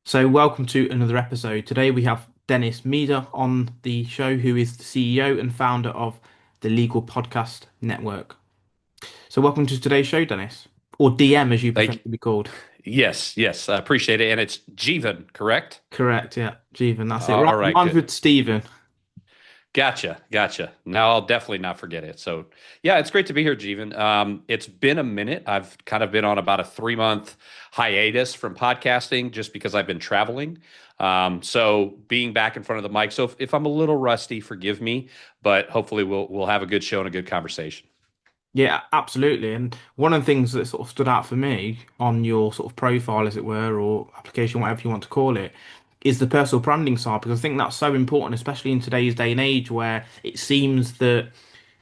So, welcome to another episode. Today we have Dennis Meador on the show, who is the CEO and founder of the Legal Podcast Network. So, welcome to today's show, Dennis, or DM as you prefer Thank to be called. yes, I appreciate it. And it's Jeevan, correct? Correct, yeah, Jeevan, that's it. All right, Rhymes good. with Stephen. Gotcha. Now I'll definitely not forget it. So yeah, it's great to be here, Jeevan. It's been a minute. I've kind of been on about a 3 month hiatus from podcasting just because I've been traveling. So being back in front of the mic. So if I'm a little rusty, forgive me, but hopefully we'll have a good show and a good conversation. Yeah, absolutely. And one of the things that sort of stood out for me on your sort of profile, as it were, or application, whatever you want to call it, is the personal branding side, because I think that's so important, especially in today's day and age where it seems that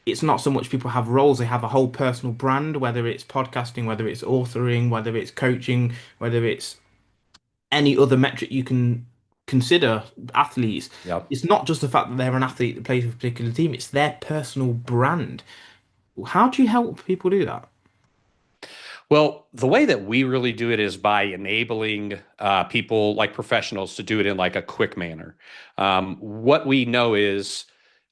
it's not so much people have roles, they have a whole personal brand, whether it's podcasting, whether it's authoring, whether it's coaching, whether it's any other metric you can consider athletes. Yeah. It's not just the fact that they're an athlete that plays for a particular team, it's their personal brand. How do you help people do that? Well, the way that we really do it is by enabling people like professionals to do it in like a quick manner. What we know is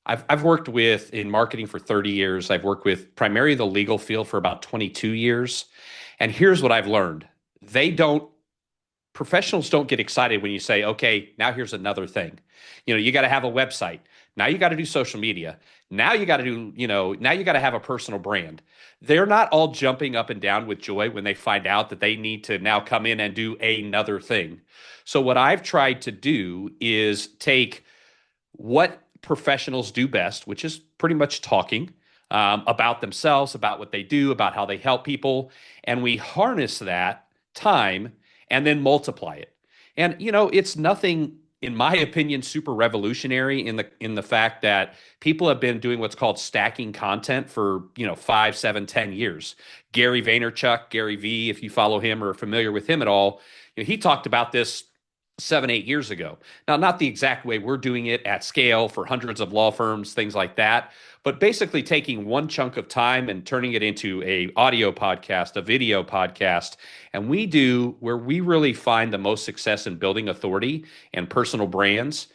I've worked with in marketing for 30 years. I've worked with primarily the legal field for about 22 years. And here's what I've learned. They don't Professionals don't get excited when you say, okay, now here's another thing. You got to have a website. Now you got to do social media. Now you got to do, now you got to have a personal brand. They're not all jumping up and down with joy when they find out that they need to now come in and do another thing. So what I've tried to do is take what professionals do best, which is pretty much talking about themselves, about what they do, about how they help people, and we harness that time and then multiply it. And it's nothing, in my opinion, super revolutionary in the fact that people have been doing what's called stacking content for 5, 7, 10 years. Gary Vaynerchuk, Gary V, if you follow him or are familiar with him at all, he talked about this 7, 8 years ago. Now, not the exact way we're doing it at scale for hundreds of law firms, things like that, but basically taking one chunk of time and turning it into a audio podcast, a video podcast. And we do where we really find the most success in building authority and personal brands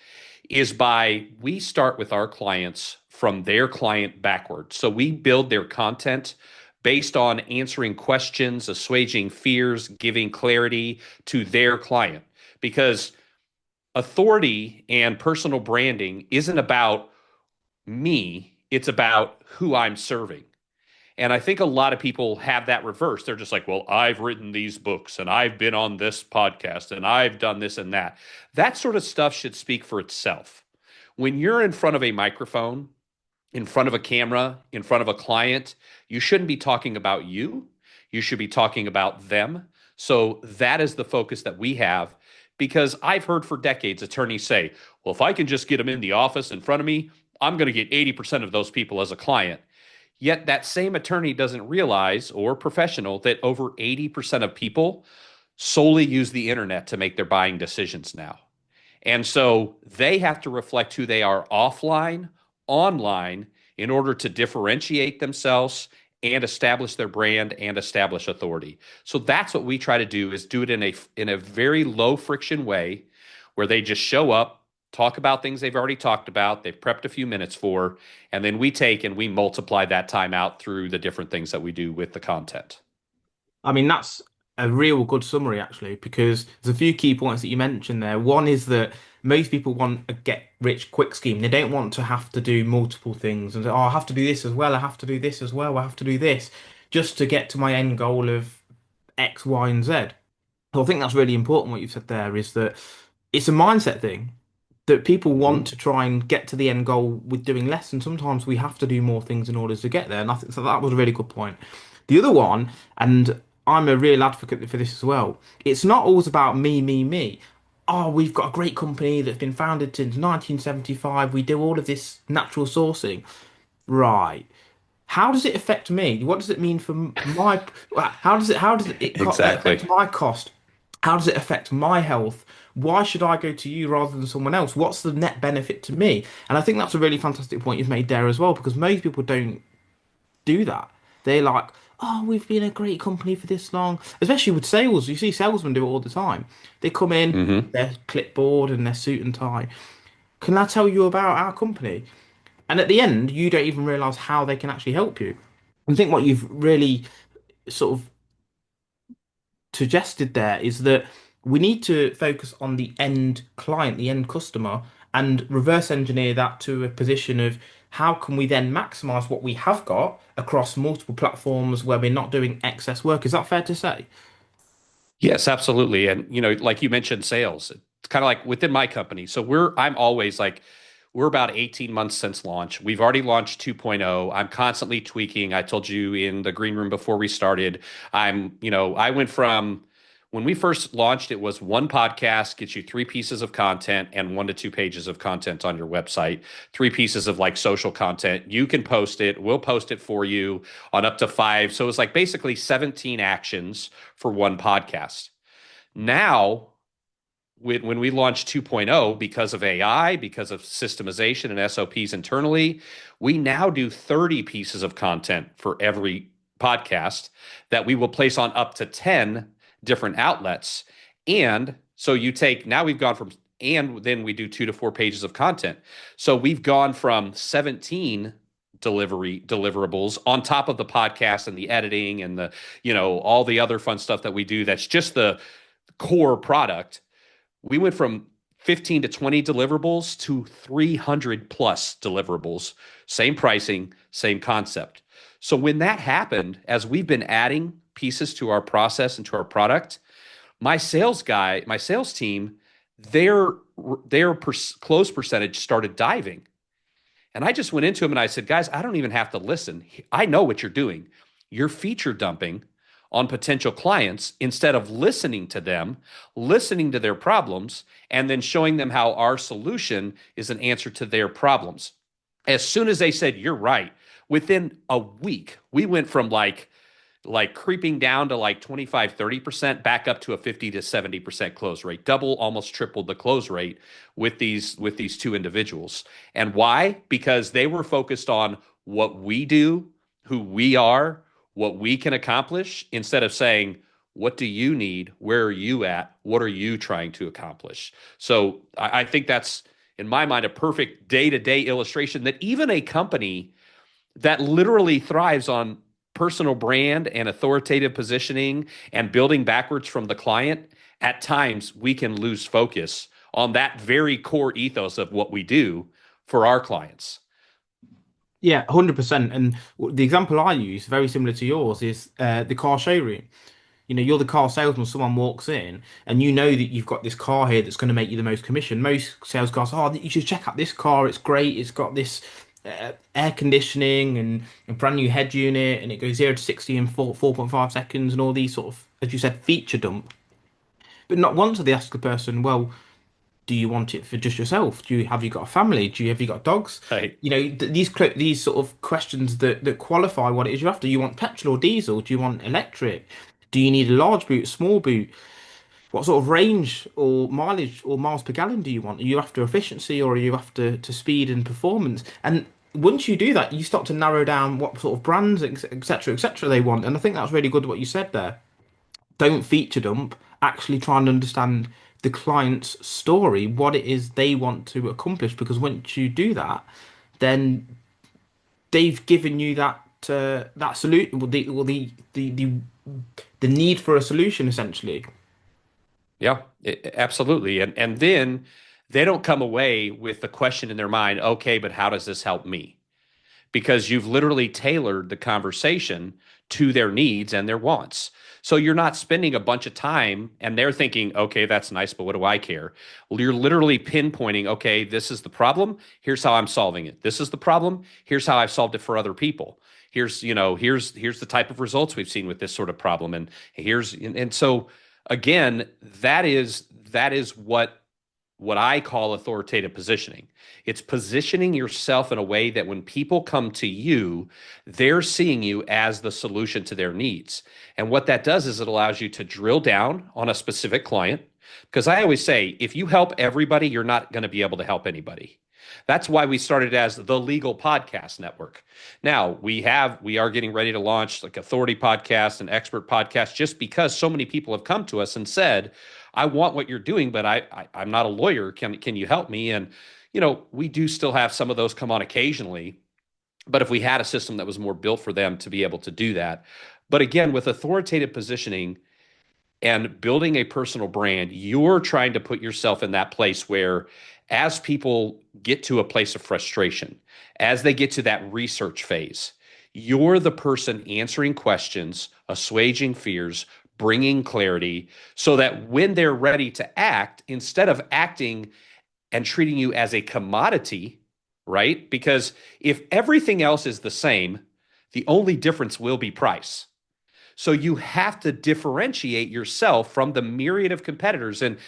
is by we start with our clients from their client backwards. So we build their content based on answering questions, assuaging fears, giving clarity to their client. Because authority and personal branding isn't about me, it's about who I'm serving. And I think a lot of people have that reverse. They're just like, well, I've written these books and I've been on this podcast and I've done this and that. That sort of stuff should speak for itself. When you're in front of a microphone, in front of a camera, in front of a client, you shouldn't be talking about you. You should be talking about them. So that is the focus that we have because I've heard for decades attorneys say, well, if I can just get them in the office in front of me, I'm going to get 80% of those people as a client. Yet that same attorney doesn't realize, or professional, that over 80% of people solely use the internet to make their buying decisions now. And so they have to reflect who they are offline, online, in order to differentiate themselves and establish their brand and establish authority. So that's what we try to do is do it in a very low friction way where they just show up, talk about things they've already talked about, they've prepped a few minutes for, and then we take and we multiply that time out through the different things that we do with the content. I mean, that's a real good summary, actually, because there's a few key points that you mentioned there. One is that most people want a get rich quick scheme. They don't want to have to do multiple things and say, oh, I have to do this as well. I have to do this as well. I have to do this just to get to my end goal of X, Y, and Z. So I think that's really important. What you've said there is that it's a mindset thing that people want Mhm. to try and get to the end goal with doing less, and sometimes we have to do more things in order to get there. And I think so that was a really good point. The other one, and I'm a real advocate for this as well. It's not always about me, me, me. Oh, we've got a great company that's been founded since 1975. We do all of this natural sourcing. Right. How does it affect me? What does it mean for my, how does it Exactly. affect my cost? How does it affect my health? Why should I go to you rather than someone else? What's the net benefit to me? And I think that's a really fantastic point you've made there as well, because most people don't do that. They're like, oh, we've been a great company for this long. Especially with sales, you see salesmen do it all the time. They come in, Hmm. their clipboard and their suit and tie. Can I tell you about our company? And at the end, you don't even realize how they can actually help you. I think what you've really sort of suggested there is that we need to focus on the end client, the end customer, and reverse engineer that to a position of how can we then maximize what we have got across multiple platforms where we're not doing excess work. Is that fair to say? Yes, absolutely. And like you mentioned sales. It's kind of like within my company. So I'm always like we're about 18 months since launch. We've already launched 2.0. I'm constantly tweaking. I told you in the green room before we started, I went from when we first launched, it was one podcast gets you three pieces of content and 1 to 2 pages of content on your website, three pieces of like social content. You can post it. We'll post it for you on up to five. So it's like basically 17 actions for one podcast. Now, when we launched 2.0, because of AI, because of systemization and SOPs internally, we now do 30 pieces of content for every podcast that we will place on up to 10 different outlets. And so now we've gone from, and then we do 2 to 4 pages of content. So we've gone from 17 deliverables on top of the podcast and the editing and all the other fun stuff that we do. That's just the core product. We went from 15 to 20 deliverables to 300 plus deliverables, same pricing, same concept. So when that happened, as we've been adding pieces to our process and to our product, my sales team, their close percentage started diving. And I just went into him and I said, guys, I don't even have to listen. I know what you're doing. You're feature dumping on potential clients instead of listening to them, listening to their problems, and then showing them how our solution is an answer to their problems. As soon as they said, you're right, within a week, we went from like creeping down to like 25-30% back up to a 50 to 70% close rate, double, almost tripled the close rate with these two individuals. And why? Because they were focused on what we do, who we are, what we can accomplish, instead of saying, what do you need? Where are you at? What are you trying to accomplish? So I think that's, in my mind, a perfect day-to-day illustration that even a company that literally thrives on personal brand and authoritative positioning and building backwards from the client, at times we can lose focus on that very core ethos of what we do for our clients. Yeah, 100%. And the example I use, very similar to yours, is the car showroom. You're the car salesman, someone walks in and you know that you've got this car here that's going to make you the most commission. Most sales guys, oh, you should check out this car. It's great. It's got this air conditioning and a brand new head unit and it goes 0 to 60 in 4.5 seconds and all these sort of, as you said, feature dump. But not once do they ask the person, well, do you want it for just yourself? Have you got a family? Have you got dogs? Right. These sort of questions that qualify what it is you're after. You want petrol or diesel? Do you want electric? Do you need a large boot, small boot? What sort of range or mileage or miles per gallon do you want? Are you after efficiency or are you after to speed and performance? And once you do that, you start to narrow down what sort of brands, etc., they want. And I think that's really good what you said there. Don't feature dump. Actually try and understand the client's story, what it is they want to accomplish. Because once you do that, then they've given you that solution, the need for a solution essentially. Yeah, absolutely. And then they don't come away with the question in their mind, okay, but how does this help me? Because you've literally tailored the conversation to their needs and their wants. So you're not spending a bunch of time and they're thinking, okay, that's nice, but what do I care? Well, you're literally pinpointing, okay, this is the problem. Here's how I'm solving it. This is the problem. Here's how I've solved it for other people. Here's the type of results we've seen with this sort of problem. And so again, that is what I call authoritative positioning. It's positioning yourself in a way that when people come to you, they're seeing you as the solution to their needs. And what that does is it allows you to drill down on a specific client. Because I always say, if you help everybody, you're not going to be able to help anybody. That's why we started as the Legal Podcast Network. Now we are getting ready to launch like authority podcast and expert podcast just because so many people have come to us and said, I want what you're doing, but I'm not a lawyer. Can you help me? And we do still have some of those come on occasionally, but if we had a system that was more built for them to be able to do that. But again, with authoritative positioning and building a personal brand, you're trying to put yourself in that place where, as people get to a place of frustration, as they get to that research phase, you're the person answering questions, assuaging fears, bringing clarity, so that when they're ready to act, instead of acting and treating you as a commodity, right? Because if everything else is the same, the only difference will be price. So you have to differentiate yourself from the myriad of competitors. And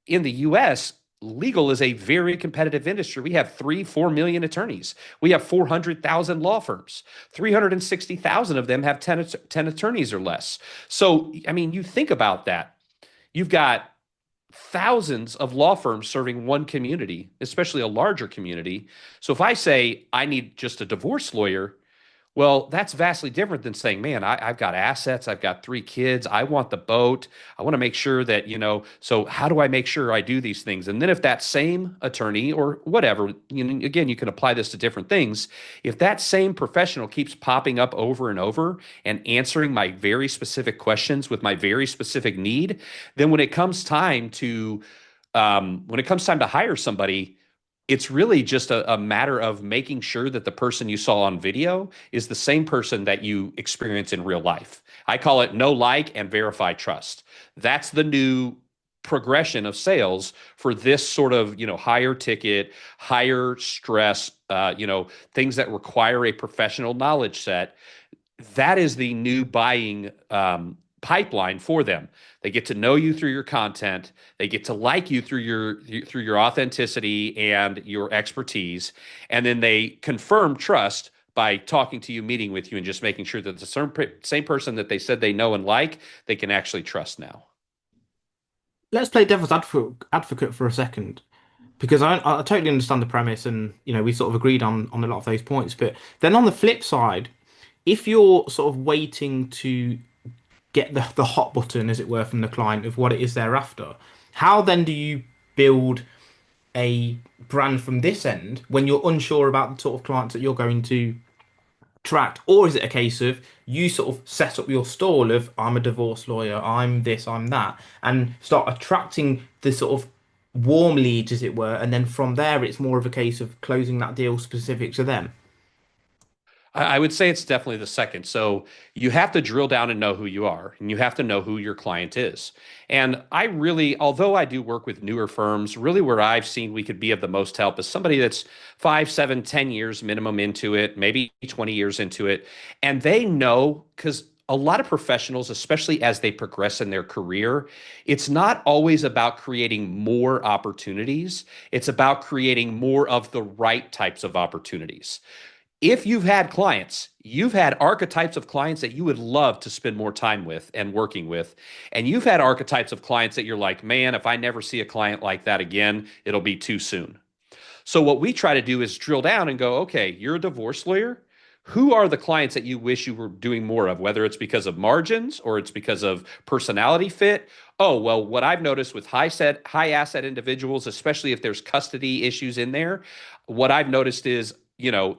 in the US, legal is a very competitive industry. We have 4 million attorneys. We have 400,000 law firms. 360,000 of them have 10 attorneys or less. So, I mean, you think about that. You've got thousands of law firms serving one community, especially a larger community. So if I say I need just a divorce lawyer, well, that's vastly different than saying, man, I've got assets. I've got 3 kids. I want the boat. I want to make sure that, so how do I make sure I do these things? And then if that same attorney or whatever, again, you can apply this to different things. If that same professional keeps popping up over and over and answering my very specific questions with my very specific need, then when it comes time to hire somebody, it's really just a matter of making sure that the person you saw on video is the same person that you experience in real life. I call it know, like, and verify trust. That's the new progression of sales for this sort of, higher ticket, higher stress, things that require a professional knowledge set. That is the new buying pipeline for them. They get to know you through your content. They get to like you through your authenticity and your expertise, and then they confirm trust by talking to you, meeting with you, and just making sure that the same person that they said they know and like, they can actually trust now. Let's play devil's advocate for a second, because I totally understand the premise, and we sort of agreed on a lot of those points. But then on the flip side, if you're sort of waiting to get the hot button, as it were, from the client of what it is they're after, how then do you build a brand from this end when you're unsure about the sort of clients that you're going to attract? Or is it a case of you sort of set up your stall of I'm a divorce lawyer, I'm this, I'm that, and start attracting the sort of warm leads, as it were, and then from there it's more of a case of closing that deal specific to them? I would say it's definitely the second. So you have to drill down and know who you are, and you have to know who your client is. And although I do work with newer firms, really where I've seen we could be of the most help is somebody that's 5, 7, 10 years minimum into it, maybe 20 years into it. And they know, because a lot of professionals, especially as they progress in their career, it's not always about creating more opportunities. It's about creating more of the right types of opportunities. If you've had clients, you've had archetypes of clients that you would love to spend more time with and working with. And you've had archetypes of clients that you're like, man, if I never see a client like that again, it'll be too soon. So what we try to do is drill down and go, okay, you're a divorce lawyer. Who are the clients that you wish you were doing more of, whether it's because of margins or it's because of personality fit? Oh, well, what I've noticed with high asset individuals, especially if there's custody issues in there, what I've noticed is,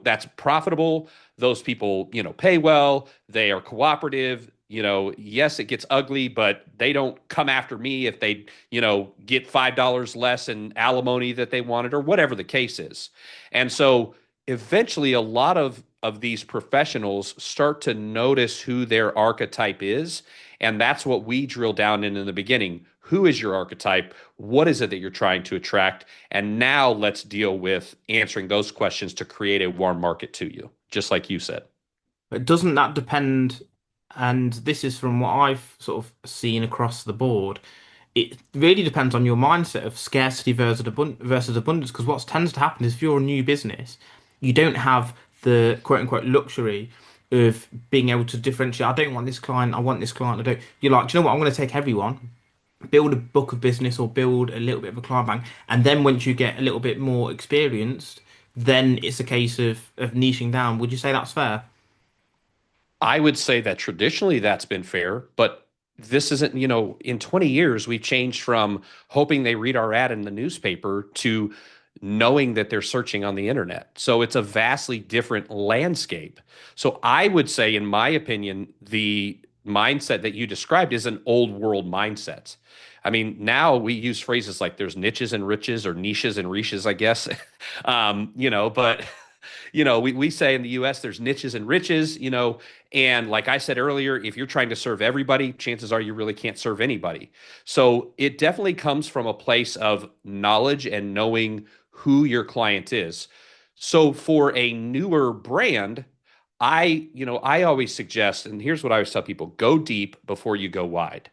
that's profitable. Those people, pay well. They are cooperative. Yes, it gets ugly, but they don't come after me if they, get $5 less in alimony that they wanted or whatever the case is. And so eventually a lot of these professionals start to notice who their archetype is. And that's what we drill down in the beginning. Who is your archetype? What is it that you're trying to attract? And now let's deal with answering those questions to create a warm market to you, just like you said. But doesn't that depend? And this is from what I've sort of seen across the board. It really depends on your mindset of scarcity versus abundance. Because what tends to happen is if you're a new business, you don't have the quote unquote luxury of being able to differentiate. I don't want this client. I want this client. I don't. You're like, do you know what? I'm going to take everyone. build a book of business or build a little bit of a client bank, and then once you get a little bit more experienced, then it's a case of niching down. Would you say that's fair? I would say that traditionally that's been fair, but this isn't, in 20 years, we've changed from hoping they read our ad in the newspaper to knowing that they're searching on the internet. So it's a vastly different landscape. So I would say, in my opinion, the mindset that you described is an old world mindset. I mean, now we use phrases like there's niches and riches or niches and riches, I guess. But we say in the US there's niches and riches, and like I said earlier, if you're trying to serve everybody, chances are you really can't serve anybody. So it definitely comes from a place of knowledge and knowing who your client is. So for a newer brand, I always suggest, and here's what I always tell people, go deep before you go wide.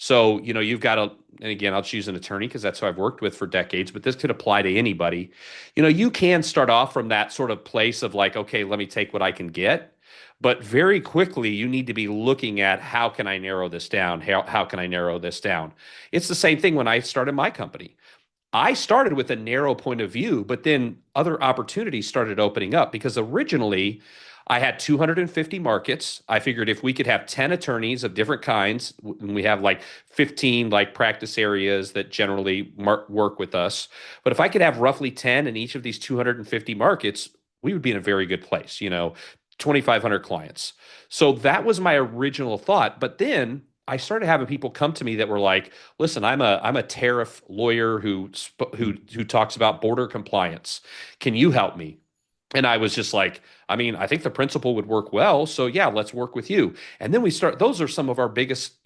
So, you've got to, and again, I'll choose an attorney because that's who I've worked with for decades, but this could apply to anybody. You can start off from that sort of place of like, okay, let me take what I can get. But very quickly, you need to be looking at how can I narrow this down? How can I narrow this down? It's the same thing when I started my company. I started with a narrow point of view, but then other opportunities started opening up because originally I had 250 markets. I figured if we could have 10 attorneys of different kinds, and we have like 15 like practice areas that generally work with us, but if I could have roughly 10 in each of these 250 markets, we would be in a very good place, 2,500 clients. So that was my original thought. But then I started having people come to me that were like, "Listen, I'm a tariff lawyer who talks about border compliance. Can you help me?" And I was just like, I mean, I think the principle would work well. So yeah, let's work with you. And then we start, those are some of our biggest,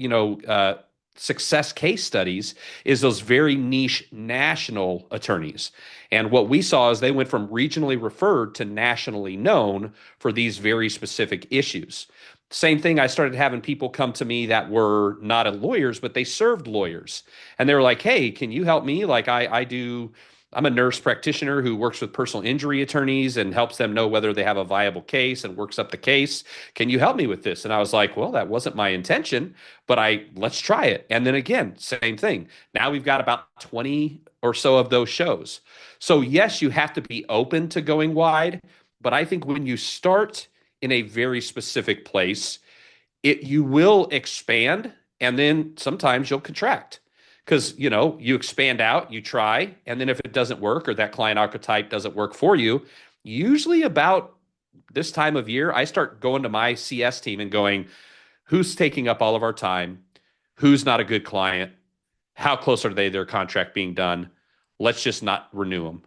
success case studies is those very niche national attorneys. And what we saw is they went from regionally referred to nationally known for these very specific issues. Same thing, I started having people come to me that were not lawyers, but they served lawyers. And they were like, hey, can you help me? Like I'm a nurse practitioner who works with personal injury attorneys and helps them know whether they have a viable case and works up the case. Can you help me with this? And I was like, well, that wasn't my intention, but let's try it. And then again, same thing. Now we've got about 20 or so of those shows. So yes, you have to be open to going wide, but I think when you start in a very specific place, you will expand and then sometimes you'll contract because you expand out, you try, and then if it doesn't work or that client archetype doesn't work for you, usually about this time of year I start going to my CS team and going, who's taking up all of our time, who's not a good client, how close are they to their contract being done, let's just not renew them.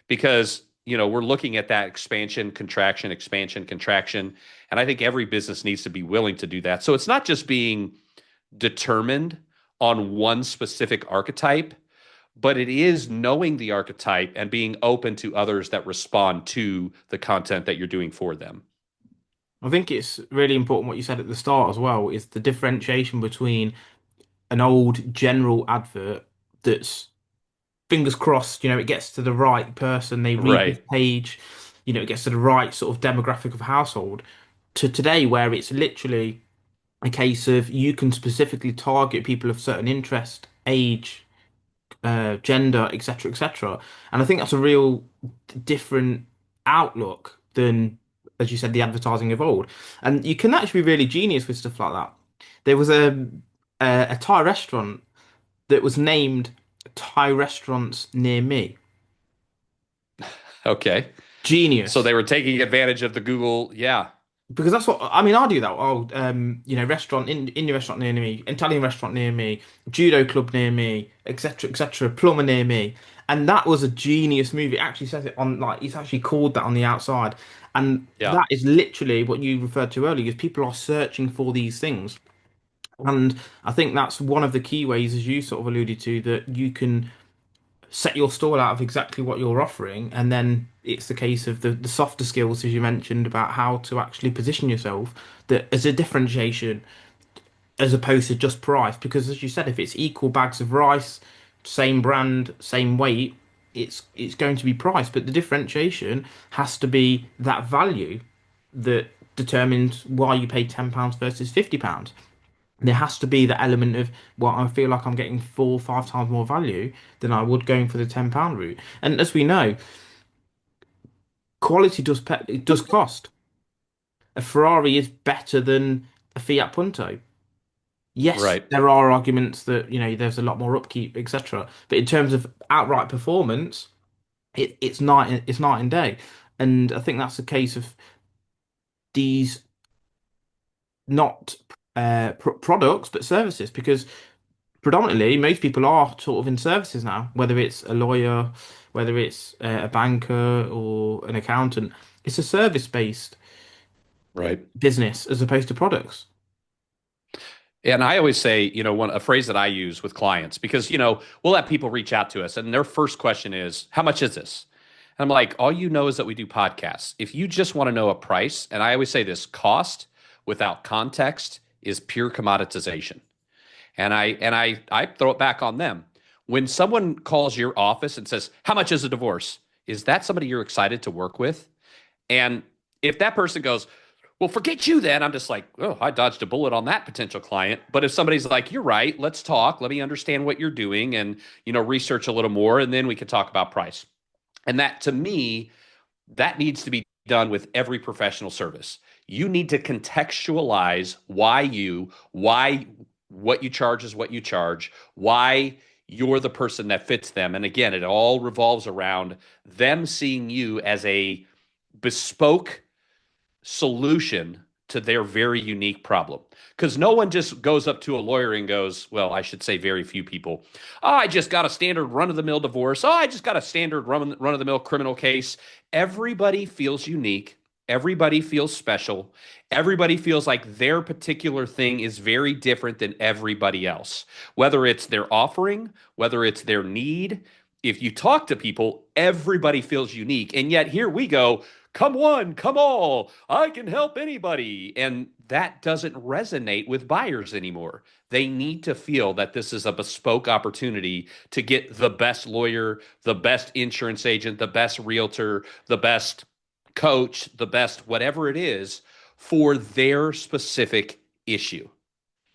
Because we're looking at that expansion contraction, and I think every business needs to be willing to do that. So it's not just being determined on one specific archetype, but it is knowing the archetype and being open to others that respond to the content that you're doing for them. I think it's really important what you said at the start as well, is the differentiation between an old general advert that's fingers crossed, it gets to the right person, they read this Right. page, it gets to the right sort of demographic of household, to today where it's literally a case of you can specifically target people of certain interest, age, gender, etc., etc. And I think that's a real different outlook than, as you said, the advertising of old. And you can actually be really genius with stuff like that. There was a Thai restaurant that was named Thai Restaurants Near Me. Okay. So Genius. they were taking advantage of the Google. Yeah. Because that's what I mean. I do that. Oh, restaurant in your restaurant near me, Italian restaurant near me, judo club near me, etc., etc., plumber near me, and that was a genius move. It actually says it on like it's actually called that on the outside, and Yeah. that is literally what you referred to earlier. Is people are searching for these things, and I think that's one of the key ways, as you sort of alluded to, that you can set your stall out of exactly what you're offering, and then it's the case of the softer skills, as you mentioned, about how to actually position yourself that as a differentiation as opposed to just price. Because as you said, if it's equal bags of rice, same brand, same weight, it's going to be price, but the differentiation has to be that value that determines why you pay £10 versus £50. There has to be the element of, well, I feel like I'm getting 4 or 5 times more value than I would going for the £10 route. And as we know, quality it does cost. A Ferrari is better than a Fiat Punto. Yes, Right. there are arguments that, there's a lot more upkeep, etc. But in terms of outright performance, it's night and day. And I think that's a case of these not products but services, because predominantly most people are sort of in services now, whether it's a lawyer, whether it's a banker or an accountant. It's a service-based Right. business as opposed to products. And I always say, a phrase that I use with clients, because, we'll have people reach out to us and their first question is, how much is this? And I'm like, all you know is that we do podcasts. If you just want to know a price, and I always say this, cost without context is pure commoditization. And I throw it back on them. When someone calls your office and says, how much is a divorce? Is that somebody you're excited to work with? And if that person goes, well, forget you then, I'm just like, oh, I dodged a bullet on that potential client. But if somebody's like, you're right, let's talk, let me understand what you're doing and, research a little more, and then we can talk about price. And that to me, that needs to be done with every professional service. You need to contextualize why what you charge is what you charge, why you're the person that fits them. And again, it all revolves around them seeing you as a bespoke solution to their very unique problem. Because no one just goes up to a lawyer and goes, well, I should say very few people. Oh, I just got a standard run of the mill divorce. Oh, I just got a standard run of the mill criminal case. Everybody feels unique. Everybody feels special. Everybody feels like their particular thing is very different than everybody else, whether it's their offering, whether it's their need. If you talk to people, everybody feels unique. And yet here we go, come one, come all, I can help anybody. And that doesn't resonate with buyers anymore. They need to feel that this is a bespoke opportunity to get the best lawyer, the best insurance agent, the best realtor, the best coach, the best whatever it is for their specific issue.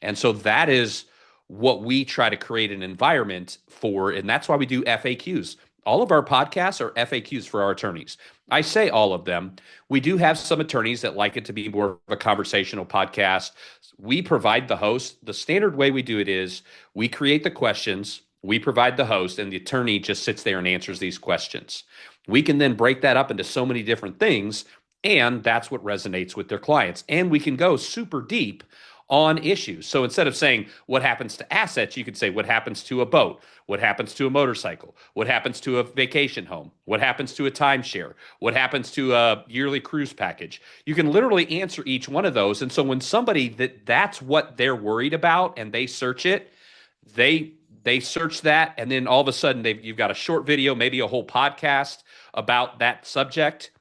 And so that is what we try to create an environment for. And that's why we do FAQs. All of our podcasts are FAQs for our attorneys. I say all of them. We do have some attorneys that like it to be more of a conversational podcast. We provide the host. The standard way we do it is we create the questions, we provide the host, and the attorney just sits there and answers these questions. We can then break that up into so many different things, and that's what resonates with their clients. And we can go super deep on issues. So instead of saying what happens to assets, you could say what happens to a boat, what happens to a motorcycle, what happens to a vacation home, what happens to a timeshare, what happens to a yearly cruise package. You can literally answer each one of those. And so when somebody that's what they're worried about and they search it, they search that, and then all of a sudden you've got a short video, maybe a whole podcast about that subject.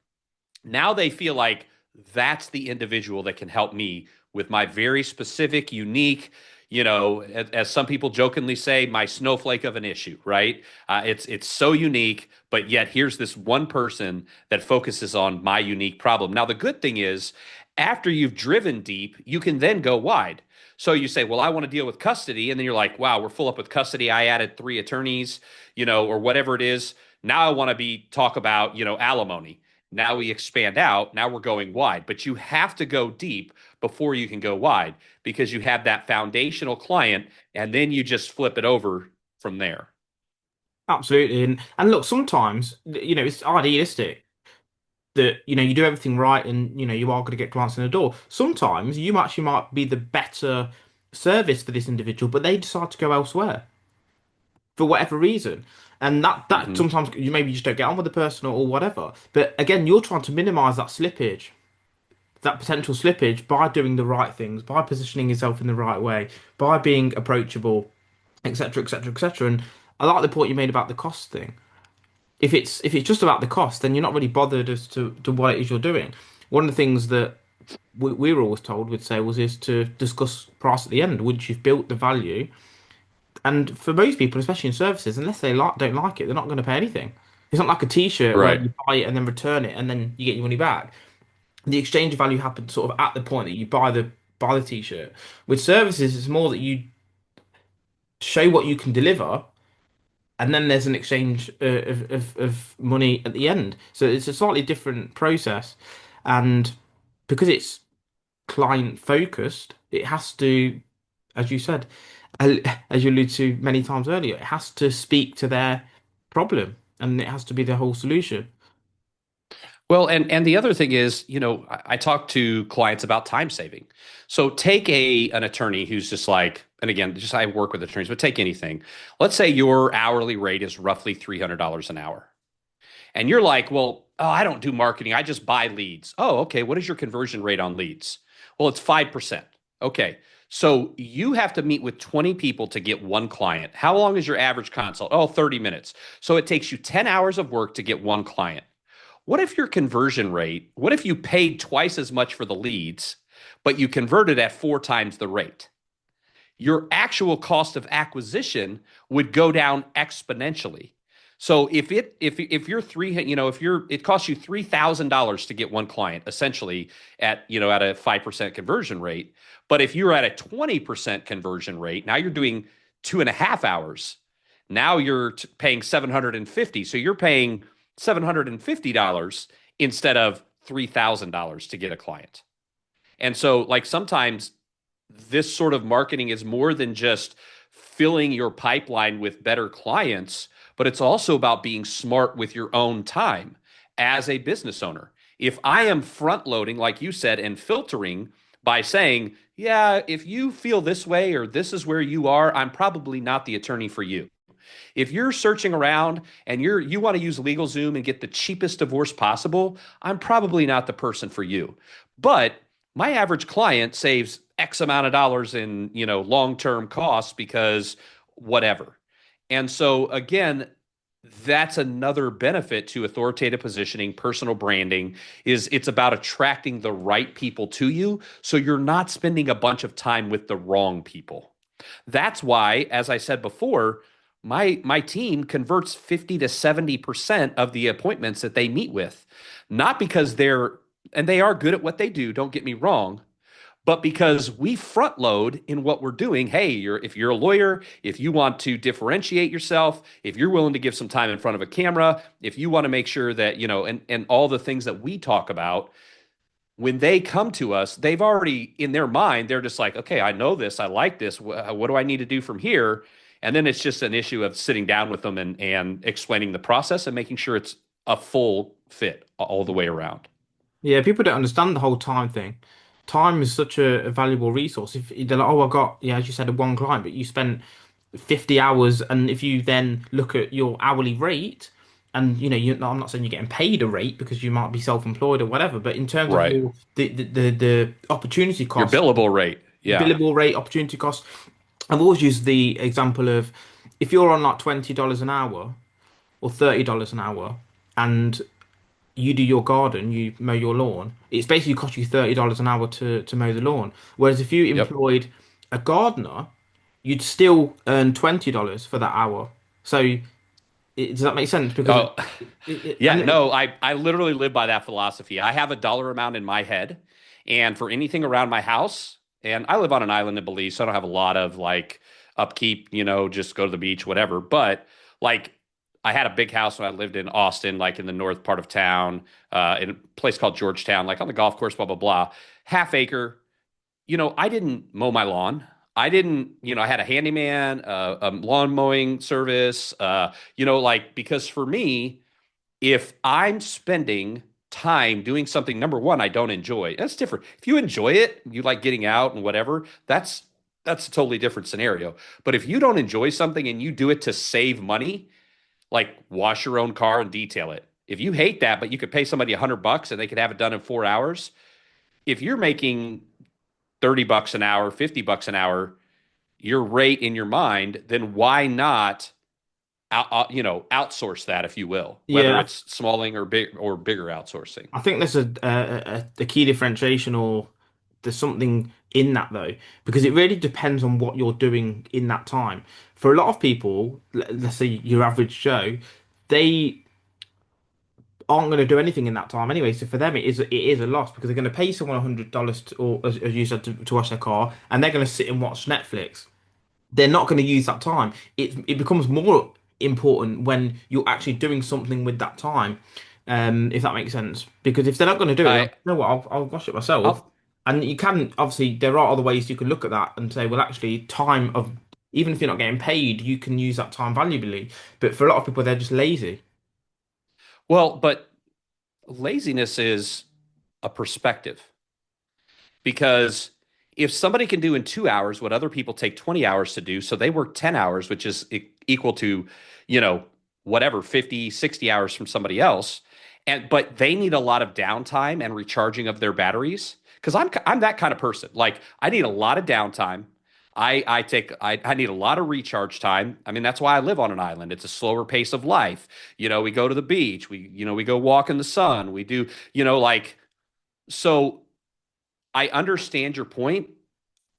Now they feel like that's the individual that can help me with my very specific, unique, as some people jokingly say, my snowflake of an issue, right? It's so unique, but yet here's this one person that focuses on my unique problem. Now, the good thing is, after you've driven deep, you can then go wide. So you say, well, I want to deal with custody. And then you're like, wow, we're full up with custody. I added 3 attorneys, or whatever it is. Now I want to talk about, alimony. Now we expand out. Now we're going wide, but you have to go deep before you can go wide because you have that foundational client and then you just flip it over from there. Absolutely. And look, sometimes, it's idealistic that, you do everything right and, you are going to get clients in the door. Sometimes you actually might be the better service for this individual, but they decide to go elsewhere for whatever reason. And that Mm-hmm. sometimes you maybe just don't get on with the person or whatever. But again, you're trying to minimize that slippage, that potential slippage by doing the right things, by positioning yourself in the right way, by being approachable, etc., etc., etc. And I like the point you made about the cost thing. If it's just about the cost, then you're not really bothered as to what it is you're doing. One of the things that we were always told with sales is to discuss price at the end once you've built the value. And for most people, especially in services, unless they don't like it, they're not going to pay anything. It's not like a t-shirt where Right. you buy it and then return it and then you get your money back. The exchange value happens sort of at the point that you buy the buy the t-shirt. With services, it's more that you show what you can deliver, and then there's an exchange of money at the end. So it's a slightly different process, and because it's client focused, it has to, as you said, as you alluded to many times earlier, it has to speak to their problem, and it has to be the whole solution. Well, and the other thing is, I talk to clients about time saving. So take an attorney who's just like, and again, just I work with attorneys, but take anything. Let's say your hourly rate is roughly $300 an hour. And you're like, well, oh, I don't do marketing. I just buy leads. Oh, okay. What is your conversion rate on leads? Well, it's 5%. Okay. So you have to meet with 20 people to get one client. How long is your average consult? Oh, 30 minutes. So it takes you 10 hours of work to get one client. What if your conversion rate, what if you paid twice as much for the leads, but you converted at 4 times the rate? Your actual cost of acquisition would go down exponentially. So if you're it costs you $3,000 to get one client, essentially at a 5% conversion rate. But if you're at a 20% conversion rate, now you're doing 2.5 hours. Now you're paying 750. So you're paying $750 instead of $3,000 to get a client. And so, like, sometimes this sort of marketing is more than just filling your pipeline with better clients, but it's also about being smart with your own time as a business owner. If I am front loading, like you said, and filtering by saying, yeah, if you feel this way or this is where you are, I'm probably not the attorney for you. If you're searching around and you want to use LegalZoom and get the cheapest divorce possible, I'm probably not the person for you. But my average client saves X amount of dollars in, long-term costs because whatever. And so again, that's another benefit to authoritative positioning, personal branding, is it's about attracting the right people to you so you're not spending a bunch of time with the wrong people. That's why, as I said before, my team converts 50 to 70% of the appointments that they meet with, not because they are good at what they do, don't get me wrong, but because we front load in what we're doing. Hey, if you're a lawyer, if you want to differentiate yourself, if you're willing to give some time in front of a camera, if you want to make sure that, and all the things that we talk about, when they come to us, they've already, in their mind, they're just like, okay, I know this, I like this. What do I need to do from here? And then it's just an issue of sitting down with them and explaining the process and making sure it's a full fit all the way around. Yeah, people don't understand the whole time thing. Time is such a valuable resource. If they're like, oh, I got, yeah, as you said, one client, but you spent 50 hours, and if you then look at your hourly rate, and I'm not saying you're getting paid a rate because you might be self-employed or whatever, but in terms of Right. your the opportunity Your cost, billable rate. Yeah. billable rate, opportunity cost, I've always used the example of if you're on like $20 an hour or $30 an hour, and you do your garden, you mow your lawn, it's basically cost you $30 an hour to mow the lawn. Whereas if you Yep. employed a gardener, you'd still earn $20 for that hour. So does that make sense? Because Oh, yeah. and No, I literally live by that philosophy. I have a dollar amount in my head, and for anything around my house, and I live on an island in Belize, so I don't have a lot of like upkeep, just go to the beach, whatever. But like, I had a big house when I lived in Austin, like in the north part of town, in a place called Georgetown, like on the golf course, blah, blah, blah. Half acre. I didn't mow my lawn. I didn't, I had a handyman, a lawn mowing service, like, because for me, if I'm spending time doing something, number one, I don't enjoy, that's different. If you enjoy it, you like getting out and whatever, that's a totally different scenario. But if you don't enjoy something and you do it to save money, like wash your own car and detail it. If you hate that, but you could pay somebody $100 and they could have it done in 4 hours, if you're making $30 an hour, $50 an hour, your rate in your mind, then why not outsource that, if you will, whether yeah, it's smalling or bigger outsourcing. I think there's a key differentiation, or there's something in that though, because it really depends on what you're doing in that time. For a lot of people, let's say your average Joe, they aren't going to do anything in that time anyway. So for them, it is a loss because they're going to pay someone $100 or as you said to wash their car, and they're going to sit and watch Netflix. They're not going to use that time. It becomes more important when you're actually doing something with that time, if that makes sense. Because if they're not going to do it, you I know what? I'll wash it myself. I'll And you can obviously there are other ways you can look at that and say, well, actually, time of even if you're not getting paid, you can use that time valuably. But for a lot of people, they're just lazy. well, but laziness is a perspective because if somebody can do in 2 hours what other people take 20 hours to do, so they work 10 hours, which is equal to, you know, whatever, 50, 60 hours from somebody else. But they need a lot of downtime and recharging of their batteries. Cause I'm that kind of person. Like I need a lot of downtime. I need a lot of recharge time. I mean, that's why I live on an island. It's a slower pace of life. We go to the beach, we go walk in the sun. We do, like so I understand your point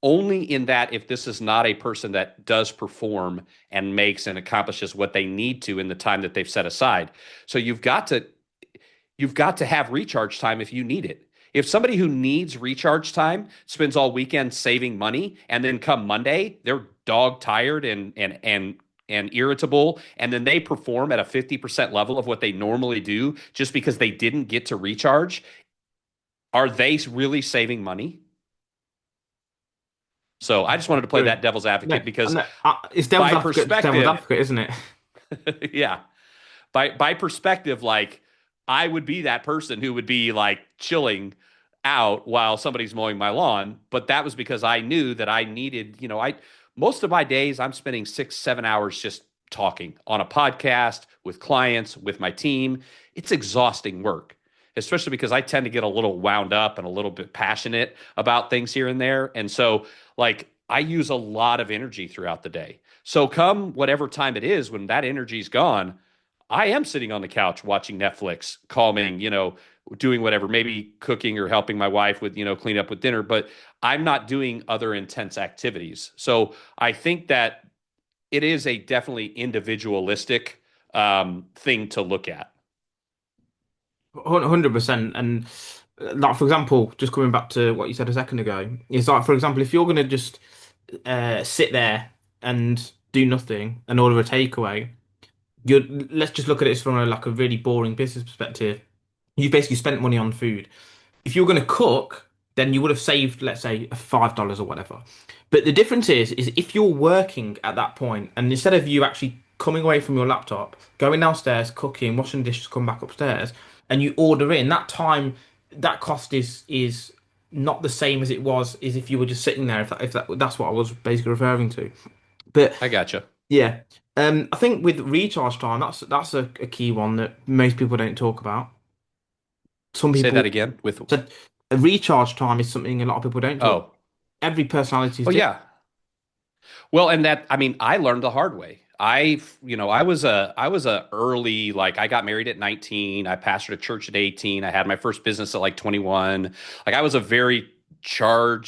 only in that if this is not a person that does perform and makes and accomplishes what they need to in the time that they've set aside. So you've got to have recharge time if you need it. If somebody who needs recharge time spends all weekend saving money and then come Monday, they're dog tired and irritable, and then they perform at a 50% level of what they normally do just because they didn't get to recharge, are they really saving money? So I just wanted to play True. that devil's No, advocate because it's devil's by advocate, it's devil's perspective, advocate, isn't it? yeah, by perspective, like I would be that person who would be like chilling out while somebody's mowing my lawn, but that was because I knew that I needed, I most of my days I'm spending 6, 7 hours just talking on a podcast with clients, with my team. It's exhausting work, especially because I tend to get a little wound up and a little bit passionate about things here and there. And so, like, I use a lot of energy throughout the day. So, come whatever time it is when that energy's gone, I am sitting on the couch watching Netflix, calming, doing whatever, maybe cooking or helping my wife with, clean up with dinner, but I'm not doing other intense activities. So I think that it is a definitely individualistic thing to look at. 100%. And like for example, just coming back to what you said a second ago, is like for example, if you're gonna just sit there and do nothing and order a takeaway, you let's just look at it from like a really boring business perspective. You basically spent money on food. If you're going to cook, then you would have saved, let's say, $5 or whatever. But the difference is if you're working at that point, and instead of you actually coming away from your laptop, going downstairs, cooking, washing the dishes, come back upstairs, and you order in, that time, that cost is not the same as it was as if you were just sitting there. That's what I was basically referring to. But I gotcha. yeah, I think with recharge time, that's a key one that most people don't talk about. Some Say people that again with, said a recharge time is something a lot of people don't talk. oh, Every personality is oh, different. yeah. Well, and that, I mean, I learned the hard way. I was a early, like I got married at 19. I pastored a church at 18. I had my first business at like 21. Like I was a very hard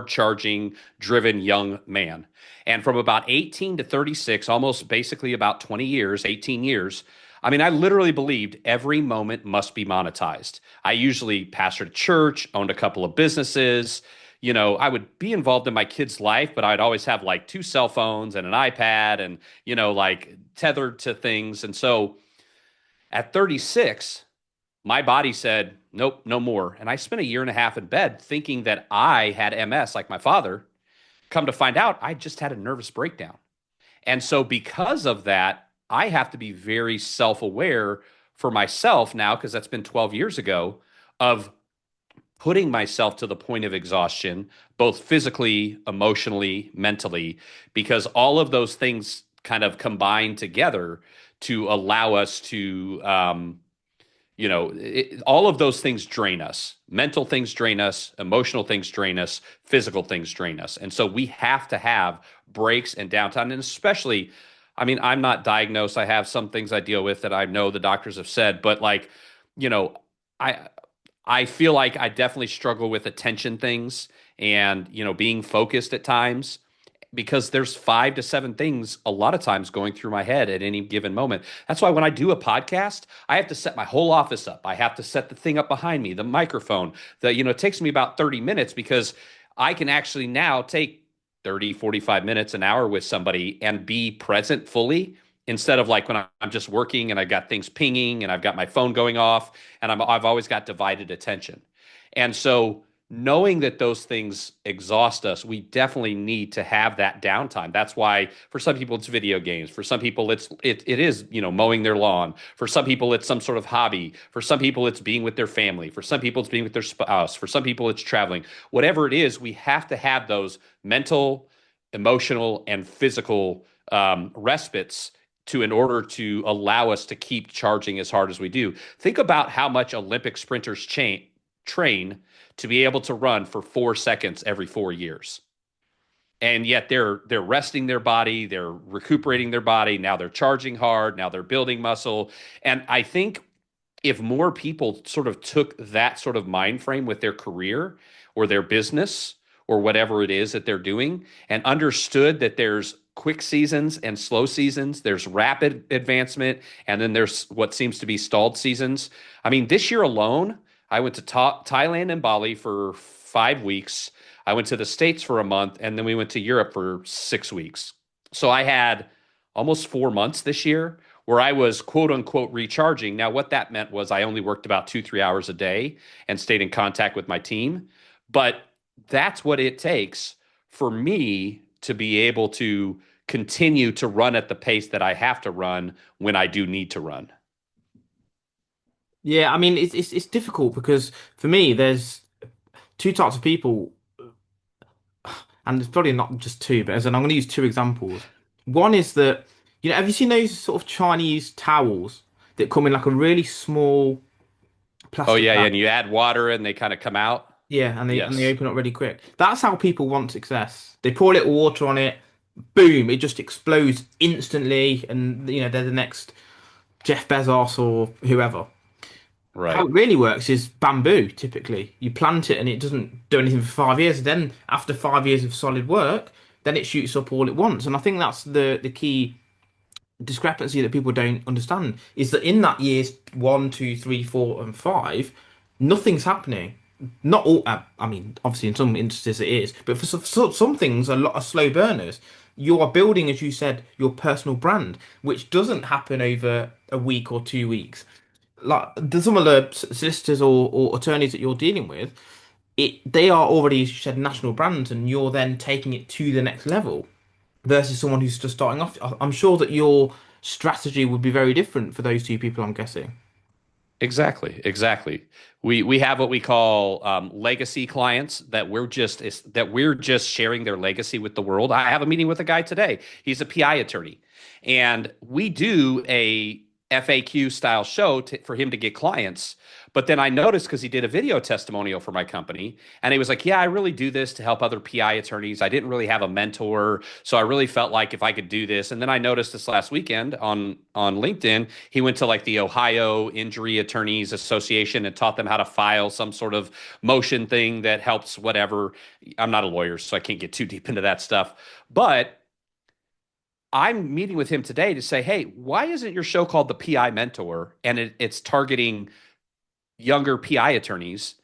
charging, driven young man. And from about 18 to 36, almost basically about 20 years, 18 years, I mean, I literally believed every moment must be monetized. I usually pastored a church, owned a couple of businesses. I would be involved in my kid's life, but I'd always have like two cell phones and an iPad and, like tethered to things. And so at 36, my body said, nope, no more. And I spent a year and a half in bed thinking that I had MS like my father. Come to find out, I just had a nervous breakdown. And so because of that, I have to be very self aware for myself now, because that's been 12 years ago, of putting myself to the point of exhaustion, both physically, emotionally, mentally, because all of those things kind of combine together to allow us to, all of those things drain us. Mental things drain us, emotional things drain us, physical things drain us. And so we have to have breaks and downtime. And especially, I mean, I'm not diagnosed. I have some things I deal with that I know the doctors have said, but like, you know, I I feel like I definitely struggle with attention things and, being focused at times because there's 5 to 7 things a lot of times going through my head at any given moment. That's why when I do a podcast, I have to set my whole office up. I have to set the thing up behind me, the microphone. It takes me about 30 minutes because I can actually now take 30, 45 minutes, an hour with somebody and be present fully instead of like when I'm just working and I've got things pinging and I've got my phone going off and I've always got divided attention. And so knowing that those things exhaust us, we definitely need to have that downtime. That's why for some people it's video games. For some people it is, mowing their lawn. For some people it's some sort of hobby. For some people it's being with their family. For some people it's being with their spouse. For some people it's traveling. Whatever it is, we have to have those mental, emotional, and physical respites in order to allow us to keep charging as hard as we do. Think about how much Olympic sprinters train to be able to run for 4 seconds every 4 years. And yet they're resting their body, they're recuperating their body, now they're charging hard, now they're building muscle. And I think if more people sort of took that sort of mind frame with their career or their business or whatever it is that they're doing and understood that there's quick seasons and slow seasons, there's rapid advancement, and then there's what seems to be stalled seasons. I mean, this year alone, I went to Thailand and Bali for 5 weeks. I went to the States for a month, and then we went to Europe for 6 weeks. So I had almost 4 months this year where I was quote unquote recharging. Now, what that meant was I only worked about 2, 3 hours a day and stayed in contact with my team. But that's what it takes for me to be able to continue to run at the pace that I have to run when I do need to run. Yeah, I mean it's difficult because for me there's two types of people, and it's probably not just two, but as in I'm going to use two examples. One is that have you seen those sort of Chinese towels that come in like a really small Oh plastic yeah, yeah, bag? and you add water and they kind of come out. Yeah, and they Yes. open up really quick. That's how people want success. They pour a little water on it, boom, it just explodes instantly, and they're the next Jeff Bezos or whoever. How Right. it really works is bamboo, typically. You plant it and it doesn't do anything for 5 years. Then after 5 years of solid work, then it shoots up all at once. And I think that's the key discrepancy that people don't understand is that in that years one, two, three, four, and five, nothing's happening. Not all. I mean, obviously, in some instances it is, but for some things, a lot of slow burners. You are building, as you said, your personal brand, which doesn't happen over a week or 2 weeks. Like some of the solicitors or attorneys that you're dealing with, they are already, as you said, national brands, and you're then taking it to the next level versus someone who's just starting off. I'm sure that your strategy would be very different for those two people, I'm guessing. Exactly, exactly. We have what we call legacy clients that we're just sharing their legacy with the world. I have a meeting with a guy today. He's a PI attorney, and we do a FAQ style show for him to get clients. But then I noticed because he did a video testimonial for my company, and he was like, "Yeah, I really do this to help other PI attorneys. I didn't really have a mentor, so I really felt like if I could do this." And then I noticed this last weekend on LinkedIn, he went to like the Ohio Injury Attorneys Association and taught them how to file some sort of motion thing that helps whatever. I'm not a lawyer, so I can't get too deep into that stuff. But I'm meeting with him today to say, hey, why isn't your show called The PI Mentor? And it's targeting younger PI attorneys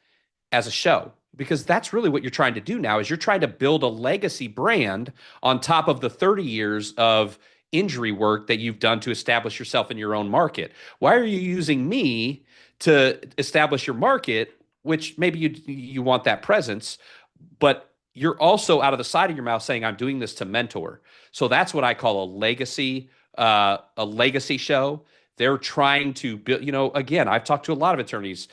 as a show, because that's really what you're trying to do now is you're trying to build a legacy brand on top of the 30 years of injury work that you've done to establish yourself in your own market. Why are you using me to establish your market, which maybe you want that presence, but you're also out of the side of your mouth saying I'm doing this to mentor. So that's what I call a legacy show. They're trying to build, again, I've talked to a lot of attorneys.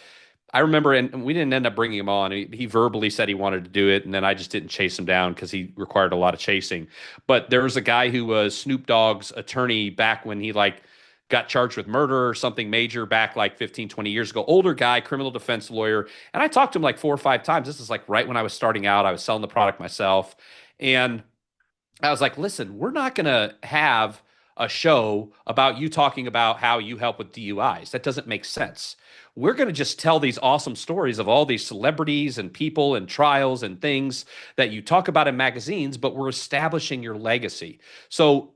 I remember, and we didn't end up bringing him on. He verbally said he wanted to do it, and then I just didn't chase him down because he required a lot of chasing. But there was a guy who was Snoop Dogg's attorney back when he like got charged with murder or something major back like 15, 20 years ago. Older guy, criminal defense lawyer. And I talked to him like 4 or 5 times. This is like right when I was starting out. I was selling the product myself. And I was like, listen, we're not going to have a show about you talking about how you help with DUIs. That doesn't make sense. We're going to just tell these awesome stories of all these celebrities and people and trials and things that you talk about in magazines, but we're establishing your legacy. So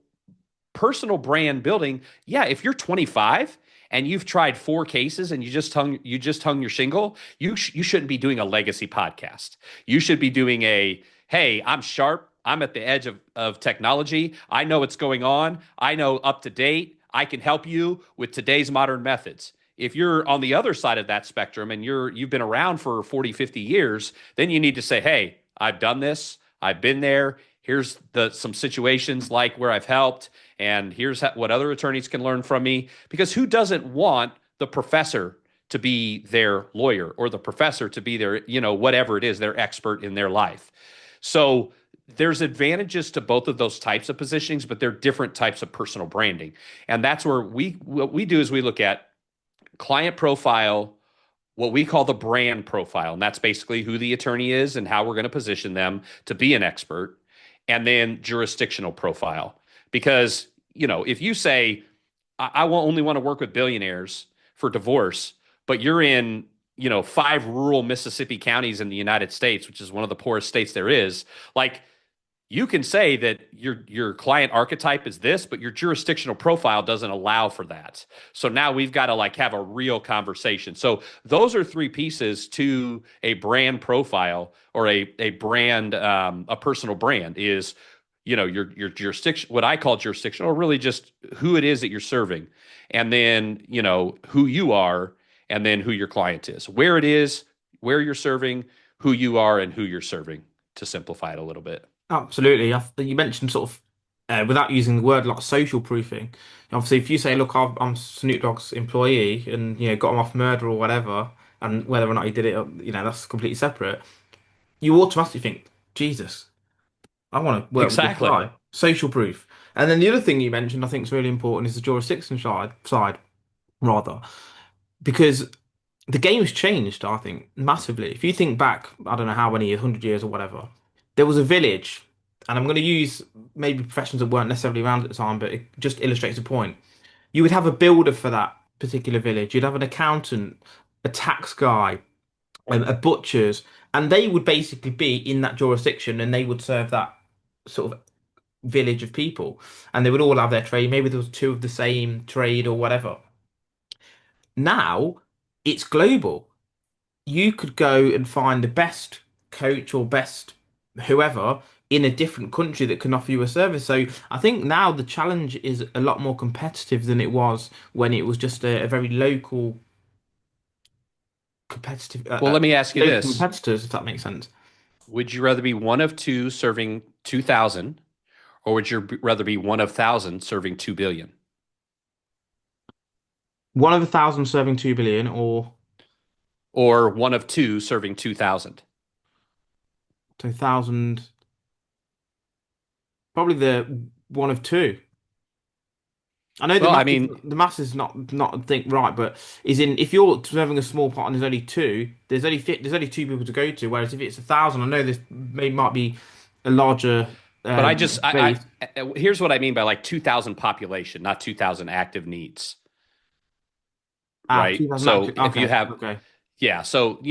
personal brand building, yeah, if you're 25 and you've tried 4 cases and you just hung your shingle, you shouldn't be doing a legacy podcast. You should be doing a, hey, I'm sharp. I'm at the edge of technology. I know what's going on. I know up to date. I can help you with today's modern methods. If you're on the other side of that spectrum and you've been around for 40, 50 years, then you need to say, hey, I've done this. I've been there. Here's some situations like where I've helped, and here's what other attorneys can learn from me. Because who doesn't want the professor to be their lawyer, or the professor to be their, whatever it is, their expert in their life? So there's advantages to both of those types of positionings, but they're different types of personal branding. And that's where what we do is we look at client profile, what we call the brand profile. And that's basically who the attorney is and how we're going to position them to be an expert. And then jurisdictional profile. Because, if you say, I will only want to work with billionaires for divorce, but you're in, 5 rural Mississippi counties in the United States, which is one of the poorest states there is, like, you can say that your client archetype is this, but your jurisdictional profile doesn't allow for that. So now we've got to have a real conversation. So those are 3 pieces to a brand profile, or a brand, a personal brand is, your jurisdiction, what I call jurisdictional, or really just who it is that you're serving, and then who you are, and then who your client is, where it is, where you're serving, who you are, and who you're serving. To simplify it a little bit. Absolutely. You mentioned sort of, without using the word, like social proofing. Obviously, if you say, "Look, I'm Snoop Dogg's employee," and got him off murder or whatever, and whether or not he did it, that's completely separate. You automatically think, "Jesus, I want to work with this Exactly. guy." Social proof. And then the other thing you mentioned, I think is really important, is the jurisdiction side rather, because the game has changed, I think, massively. If you think back, I don't know how many, 100 years or whatever, there was a village, and I'm going to use maybe professions that weren't necessarily around at the time, but it just illustrates a point. You would have a builder for that particular village. You'd have an accountant, a tax guy, a butcher's, and they would basically be in that jurisdiction, and they would serve that sort of village of people, and they would all have their trade. Maybe there was two of the same trade or whatever. Now it's global. You could go and find the best coach or best whoever in a different country that can offer you a service. So I think now the challenge is a lot more competitive than it was when it was just a very local competitive Well, let me ask you local this. competitors, if that makes sense. Would you rather be one of two serving 2,000, or would you rather be one of 1,000 serving 2 billion? One of 1,000 serving 2 billion, or Or one of two serving 2,000? 1,000, probably the one of two. I know Well, I mean, the maths is not I think right, but is in if you're serving a small pot and there's only two, there's only 2 people to go to. Whereas if it's 1,000, I know this might be a larger but I just base. here's what I mean by 2,000 population, not 2,000 active needs, right? 2,000 So actually. if you Okay, have, okay. yeah, so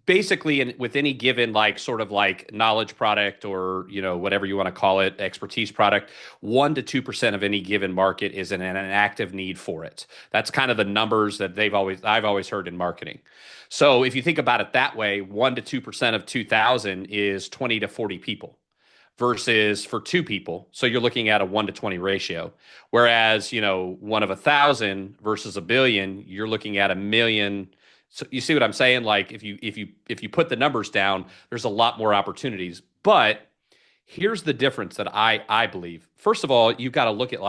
basically, with any given sort of knowledge product, or whatever you want to call it, expertise product, 1 to 2% of any given market is an active need for it. That's kind of the numbers that I've always heard in marketing. So if you think about it that way, 1 to 2% of 2,000 is 20 to 40 people, versus for 2 people. So you're looking at a 1 to 20 ratio. Whereas, one of 1,000 versus a billion, you're looking at a million. So you see what I'm saying? If you put the numbers down, there's a lot more opportunities. But here's the difference that I believe. First of all, you've got to look at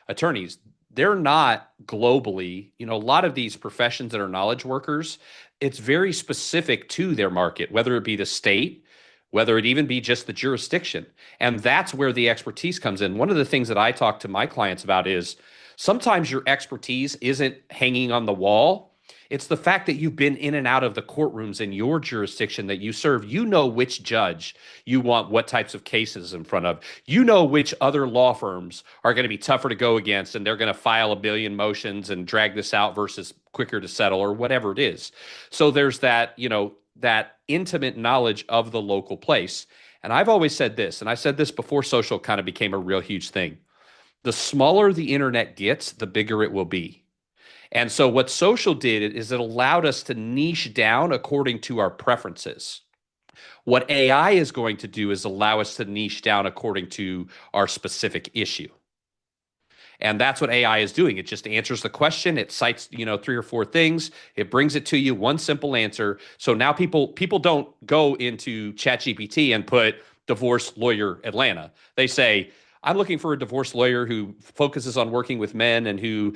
attorneys. They're not globally, a lot of these professions that are knowledge workers, it's very specific to their market, whether it be the state, whether it even be just the jurisdiction. And that's where the expertise comes in. One of the things that I talk to my clients about is sometimes your expertise isn't hanging on the wall. It's the fact that you've been in and out of the courtrooms in your jurisdiction that you serve. You know which judge you want what types of cases in front of. You know which other law firms are going to be tougher to go against and they're going to file a billion motions and drag this out versus quicker to settle or whatever it is. So there's that, that intimate knowledge of the local place. And I've always said this, and I said this before social kind of became a real huge thing. The smaller the internet gets, the bigger it will be. And so what social did is it allowed us to niche down according to our preferences. What AI is going to do is allow us to niche down according to our specific issue. And that's what AI is doing. It just answers the question. It cites, three or four things. It brings it to you, one simple answer. So now people don't go into ChatGPT and put divorce lawyer Atlanta. They say, I'm looking for a divorce lawyer who focuses on working with men and who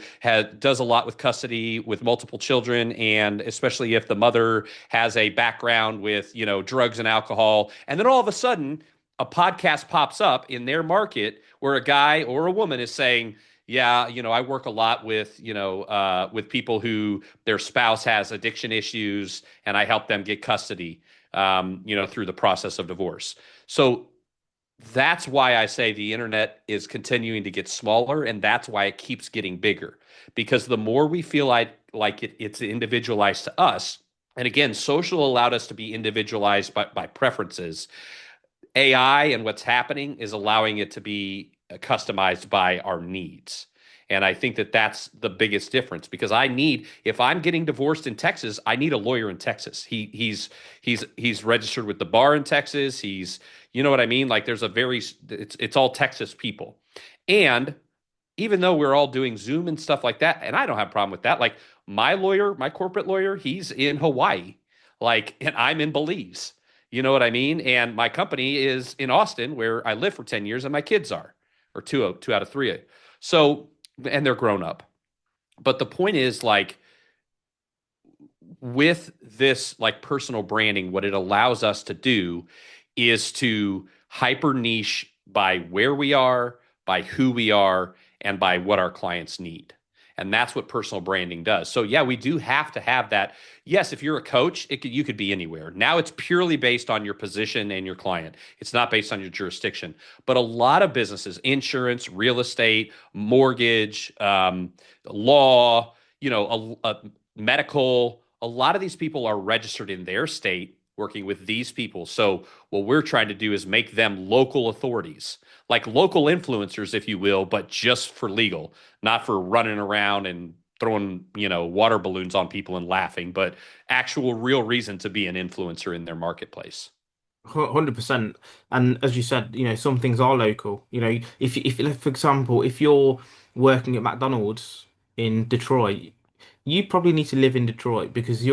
does a lot with custody with multiple children, and especially if the mother has a background with, drugs and alcohol. And then all of a sudden, a podcast pops up in their market where a guy or a woman is saying, yeah, I work a lot with, with people who their spouse has addiction issues, and I help them get custody, through the process of divorce. So that's why I say the internet is continuing to get smaller, and that's why it keeps getting bigger. Because the more we feel like it's individualized to us, and again, social allowed us to be individualized by preferences. AI and what's happening is allowing it to be customized by our needs. And I think that that's the biggest difference because if I'm getting divorced in Texas, I need a lawyer in Texas. He's registered with the bar in Texas. You know what I mean? Like it's all Texas people. And even though we're all doing Zoom and stuff like that, and I don't have a problem with that. Like my lawyer, my corporate lawyer, he's in Hawaii, and I'm in Belize. You know what I mean? And my company is in Austin, where I lived for 10 years, and my kids are, or two out of three. So, and they're grown up. But the point is, with this, personal branding, what it allows us to do is to hyper niche by where we are, by who we are, and by what our clients need. And that's what personal branding does. So yeah, we do have to have that. Yes, if you're a coach, you could be anywhere. Now it's purely based on your position and your client. It's not based on your jurisdiction. But a lot of businesses, insurance, real estate, mortgage, law, medical, a lot of these people are registered in their state working with these people. So what we're trying to do is make them local authorities, like local influencers, if you will, but just for legal, not for running around and throwing, water balloons on people and laughing, but actual real reason to be an influencer in their marketplace. 100%. And as you said, some things are local. For example, if you're working at McDonald's in Detroit, you probably need to live in Detroit because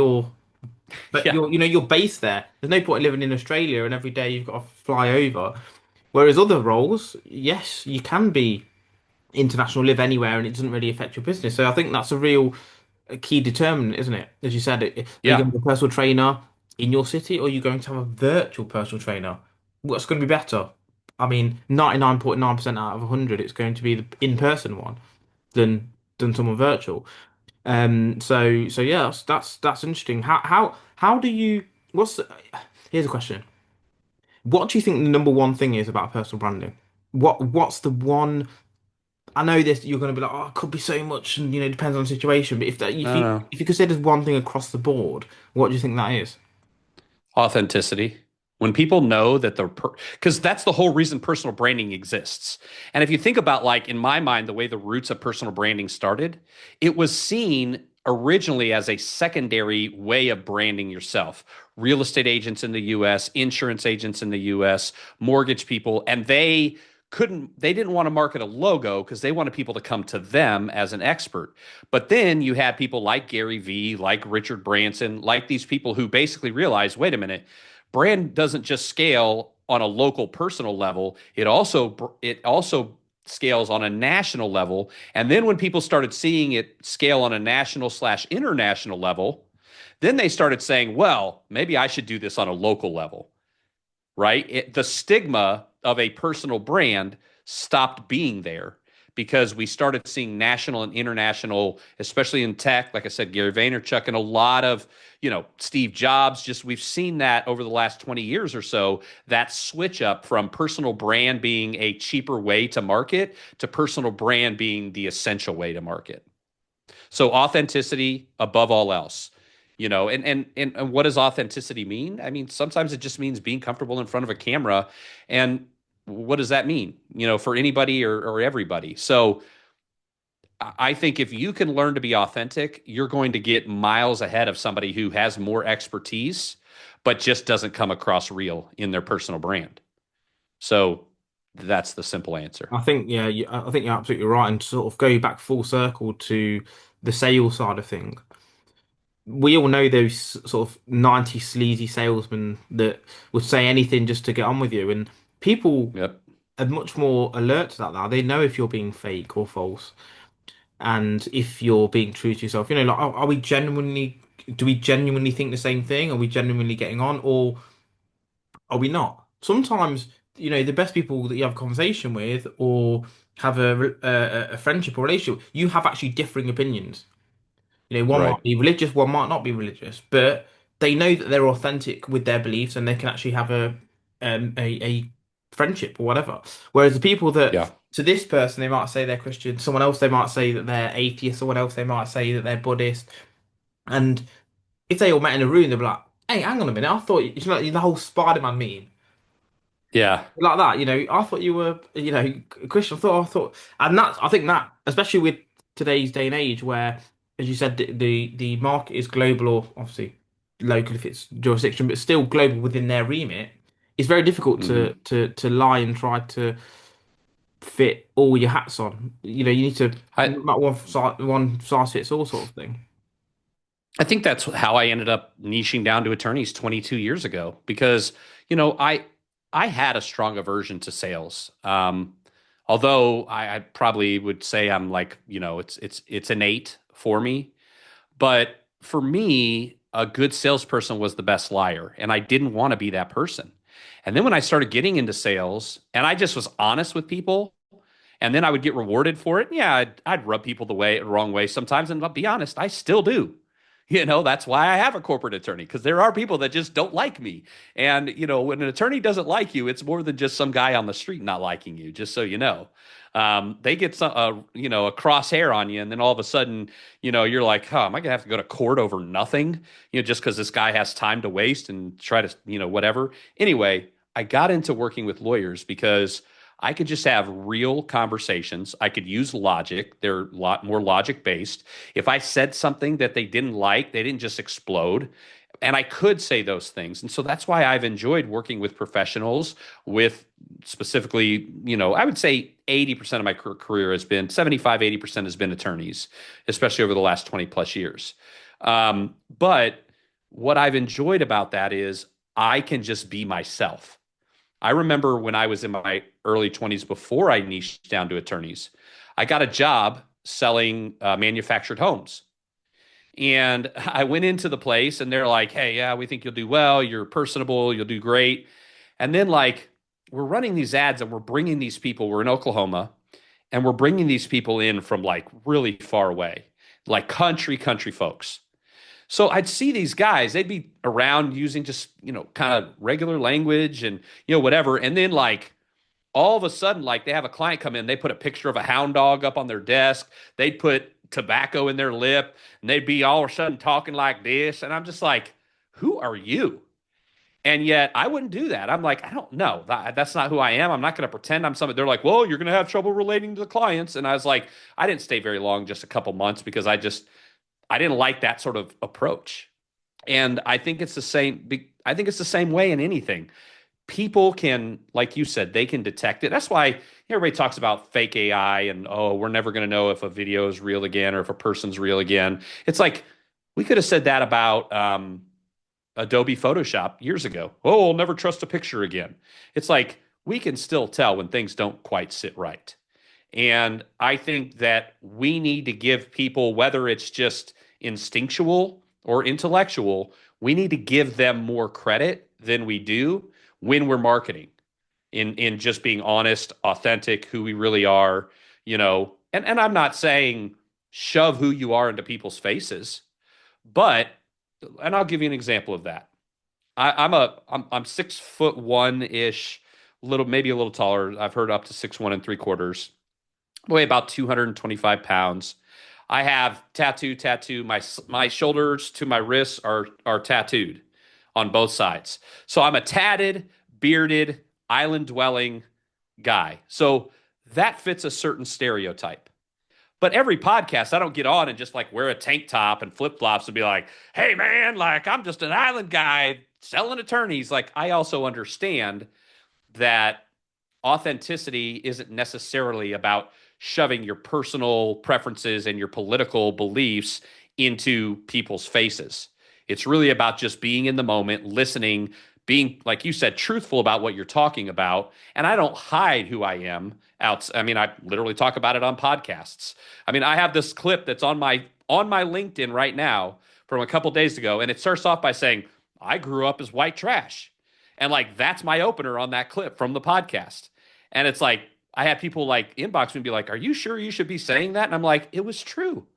but Yeah. you're based there. There's no point in living in Australia and every day you've got to fly over. Whereas other roles, yes, you can be international, live anywhere, and it doesn't really affect your business. So I think that's a real key determinant, isn't it? As you said, are you Yeah. going to have a personal trainer in your city, or are you going to have a virtual personal trainer? What's going to be better? I mean, 99.9% out of 100, it's going to be the in-person one than someone virtual. So yeah, that's interesting. How do you? Here's a question. What do you think the number one thing is about personal branding? What's the one? I know this. You're going to be like, oh, it could be so much, and it depends on the situation. But if No, you no. if you consider one thing across the board, what do you think that is? Authenticity. When people know that because that's the whole reason personal branding exists. And if you think about, in my mind, the way the roots of personal branding started, it was seen originally as a secondary way of branding yourself. Real estate agents in the US, insurance agents in the US, mortgage people, and they didn't want to market a logo because they wanted people to come to them as an expert. But then you had people like Gary Vee, like Richard Branson, like these people who basically realized, wait a minute, brand doesn't just scale on a local personal level. It also scales on a national level. And then when people started seeing it scale on a national/international level, then they started saying, well, maybe I should do this on a local level, right? The stigma of a personal brand stopped being there because we started seeing national and international, especially in tech. Like I said, Gary Vaynerchuk and a lot of, Steve Jobs. Just we've seen that over the last 20 years or so, that switch up from personal brand being a cheaper way to market to personal brand being the essential way to market. So authenticity above all else. And what does authenticity mean? I mean, sometimes it just means being comfortable in front of a camera. And what does that mean, for anybody or everybody? So I think if you can learn to be authentic, you're going to get miles ahead of somebody who has more expertise, but just doesn't come across real in their personal brand. So that's the simple answer. I think, yeah, I think you're absolutely right. And to sort of go back full circle to the sales side of things, we all know those sort of 90 sleazy salesmen that would say anything just to get on with you. And people Yep. are much more alert to that now. They know if you're being fake or false, and if you're being true to yourself. Like, are we genuinely, do we genuinely think the same thing? Are we genuinely getting on, or are we not? Sometimes, the best people that you have a conversation with or have a friendship or relationship, you have actually differing opinions. One Right. might be religious, one might not be religious, but they know that they're authentic with their beliefs and they can actually have a friendship or whatever. Whereas the people that Yeah. to this person they might say they're Christian, someone else they might say that they're atheist, someone else they might say that they're Buddhist, and if they all met in a room, they'd be like, "Hey, hang on a minute, I thought the whole Spider-Man meme." Yeah. Like that, I thought you were, Christian. I thought, and that's, I think that, especially with today's day and age, where, as you said, the market is global or obviously local if it's jurisdiction, but still global within their remit. It's very difficult to Hmm. to lie and try to fit all your hats on. You need to I not one size fits all sort of thing. I think that's how I ended up niching down to attorneys 22 years ago because, I had a strong aversion to sales. Although I probably would say I'm like, it's innate for me. But for me, a good salesperson was the best liar, and I didn't want to be that person. And then when I started getting into sales, and I just was honest with people, and then I would get rewarded for it. Yeah, I'd rub people the wrong way sometimes, and I'll be honest, I still do. That's why I have a corporate attorney because there are people that just don't like me. And, when an attorney doesn't like you, it's more than just some guy on the street not liking you, just so you know. They get a crosshair on you, and then all of a sudden, you're like, oh, am I gonna have to go to court over nothing? Just because this guy has time to waste and try to, whatever. Anyway, I got into working with lawyers because I could just have real conversations. I could use logic. They're a lot more logic based. If I said something that they didn't like, they didn't just explode. And I could say those things. And so that's why I've enjoyed working with professionals with specifically, I would say 80% of my career has been 75, 80% has been attorneys, especially over the last 20 plus years. But what I've enjoyed about that is I can just be myself. I remember when I was in my early 20s before I niched down to attorneys, I got a job selling manufactured homes. And I went into the place and they're like, hey, yeah, we think you'll do well. You're personable. You'll do great. And then, like, we're running these ads and we're bringing these people, we're in Oklahoma, and we're bringing these people in from like really far away, like country folks. So I'd see these guys, they'd be around using just, kind of regular language and, whatever. And then like all of a sudden, like they have a client come in, they put a picture of a hound dog up on their desk. They'd put tobacco in their lip and they'd be all of a sudden talking like this. And I'm just like, who are you? And yet I wouldn't do that. I'm like, I don't know. That's not who I am. I'm not going to pretend I'm somebody. They're like, well, you're going to have trouble relating to the clients. And I was like, I didn't stay very long, just a couple months because I didn't like that sort of approach. And I think it's the same. I think it's the same way in anything. People can, like you said, they can detect it. That's why everybody talks about fake AI and, oh, we're never going to know if a video is real again or if a person's real again. It's like we could have said that about Adobe Photoshop years ago. Oh, I'll never trust a picture again. It's like we can still tell when things don't quite sit right. And I think that we need to give people, whether it's just instinctual or intellectual, we need to give them more credit than we do when we're marketing in just being honest, authentic, who we really are. and I'm not saying shove who you are into people's faces, but, and I'll give you an example of that. I'm 6'1" ish, maybe a little taller. I've heard up to 6'1 3/4. Weigh about 225 pounds. I have tattoo. My shoulders to my wrists are tattooed on both sides. So I'm a tatted, bearded, island dwelling guy. So that fits a certain stereotype. But every podcast, I don't get on and just like wear a tank top and flip flops and be like, hey, man, like I'm just an island guy selling attorneys. Like I also understand that authenticity isn't necessarily about shoving your personal preferences and your political beliefs into people's faces. It's really about just being in the moment, listening, being, like you said, truthful about what you're talking about. And I don't hide who I am out. I mean, I literally talk about it on podcasts. I mean, I have this clip that's on my LinkedIn right now from a couple days ago, and it starts off by saying, I grew up as white trash. And like that's my opener on that clip from the podcast. And it's like I had people like inbox me and be like, "Are you sure you should be saying that?" And I'm like, "It was true.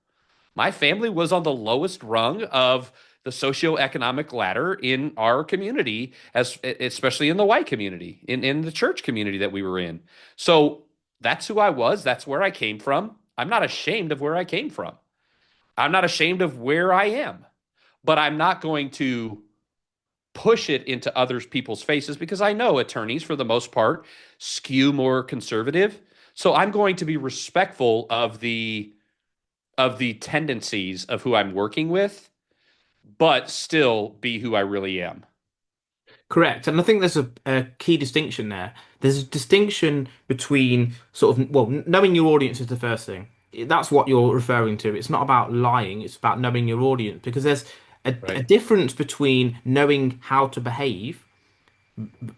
My family was on the lowest rung of the socioeconomic ladder in our community, as especially in the white community, in the church community that we were in. So that's who I was. That's where I came from. I'm not ashamed of where I came from. I'm not ashamed of where I am, but I'm not going to push it into other people's faces because I know attorneys, for the most part, skew more conservative. So I'm going to be respectful of the tendencies of who I'm working with, but still be who I really am. Correct. And I think there's a key distinction there. There's a distinction between sort of, well, knowing your audience is the first thing. That's what you're referring to. It's not about lying, it's about knowing your audience because there's a Right. difference between knowing how to behave,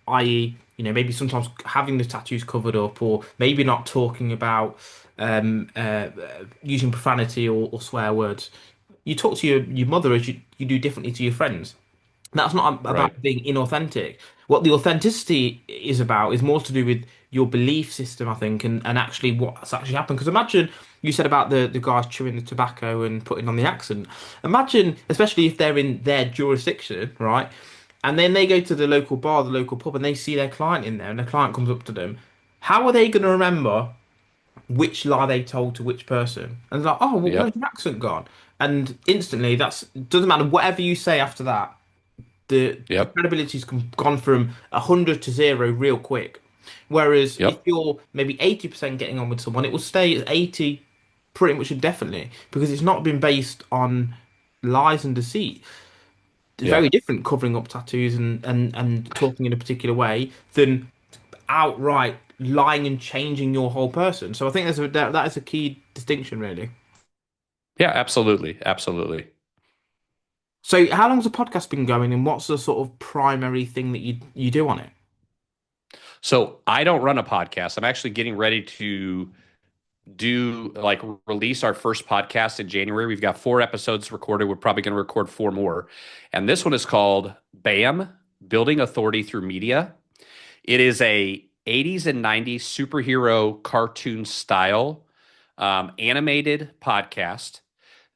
i.e., maybe sometimes having the tattoos covered up or maybe not talking about using profanity or swear words. You talk to your mother as you do differently to your friends. That's not Right. about being inauthentic. What the authenticity is about is more to do with your belief system, I think, and actually what's actually happened. Because imagine you said about the guys chewing the tobacco and putting on the accent. Imagine, especially if they're in their jurisdiction, right? And then they go to the local bar, the local pub, and they see their client in there, and the client comes up to them. How are they going to remember which lie they told to which person? And they're like, oh, well, where's Yep. your accent gone? And instantly, that's doesn't matter whatever you say after that the Yep. credibility's gone from 100 to 0 real quick. Whereas if Yep. you're maybe 80% getting on with someone, it will stay at 80 pretty much indefinitely because it's not been based on lies and deceit. It's very Yep. different covering up tattoos and talking in a particular way than outright lying and changing your whole person. So I think that is a key distinction, really. Yeah, absolutely. Absolutely. So how long's the podcast been going, and what's the sort of primary thing that you do on it? So I don't run a podcast. I'm actually getting ready to do like release our first podcast in January. We've got 4 episodes recorded. We're probably going to record 4 more. And this one is called BAM, Building Authority Through Media. It is a 80s and 90s superhero cartoon style animated podcast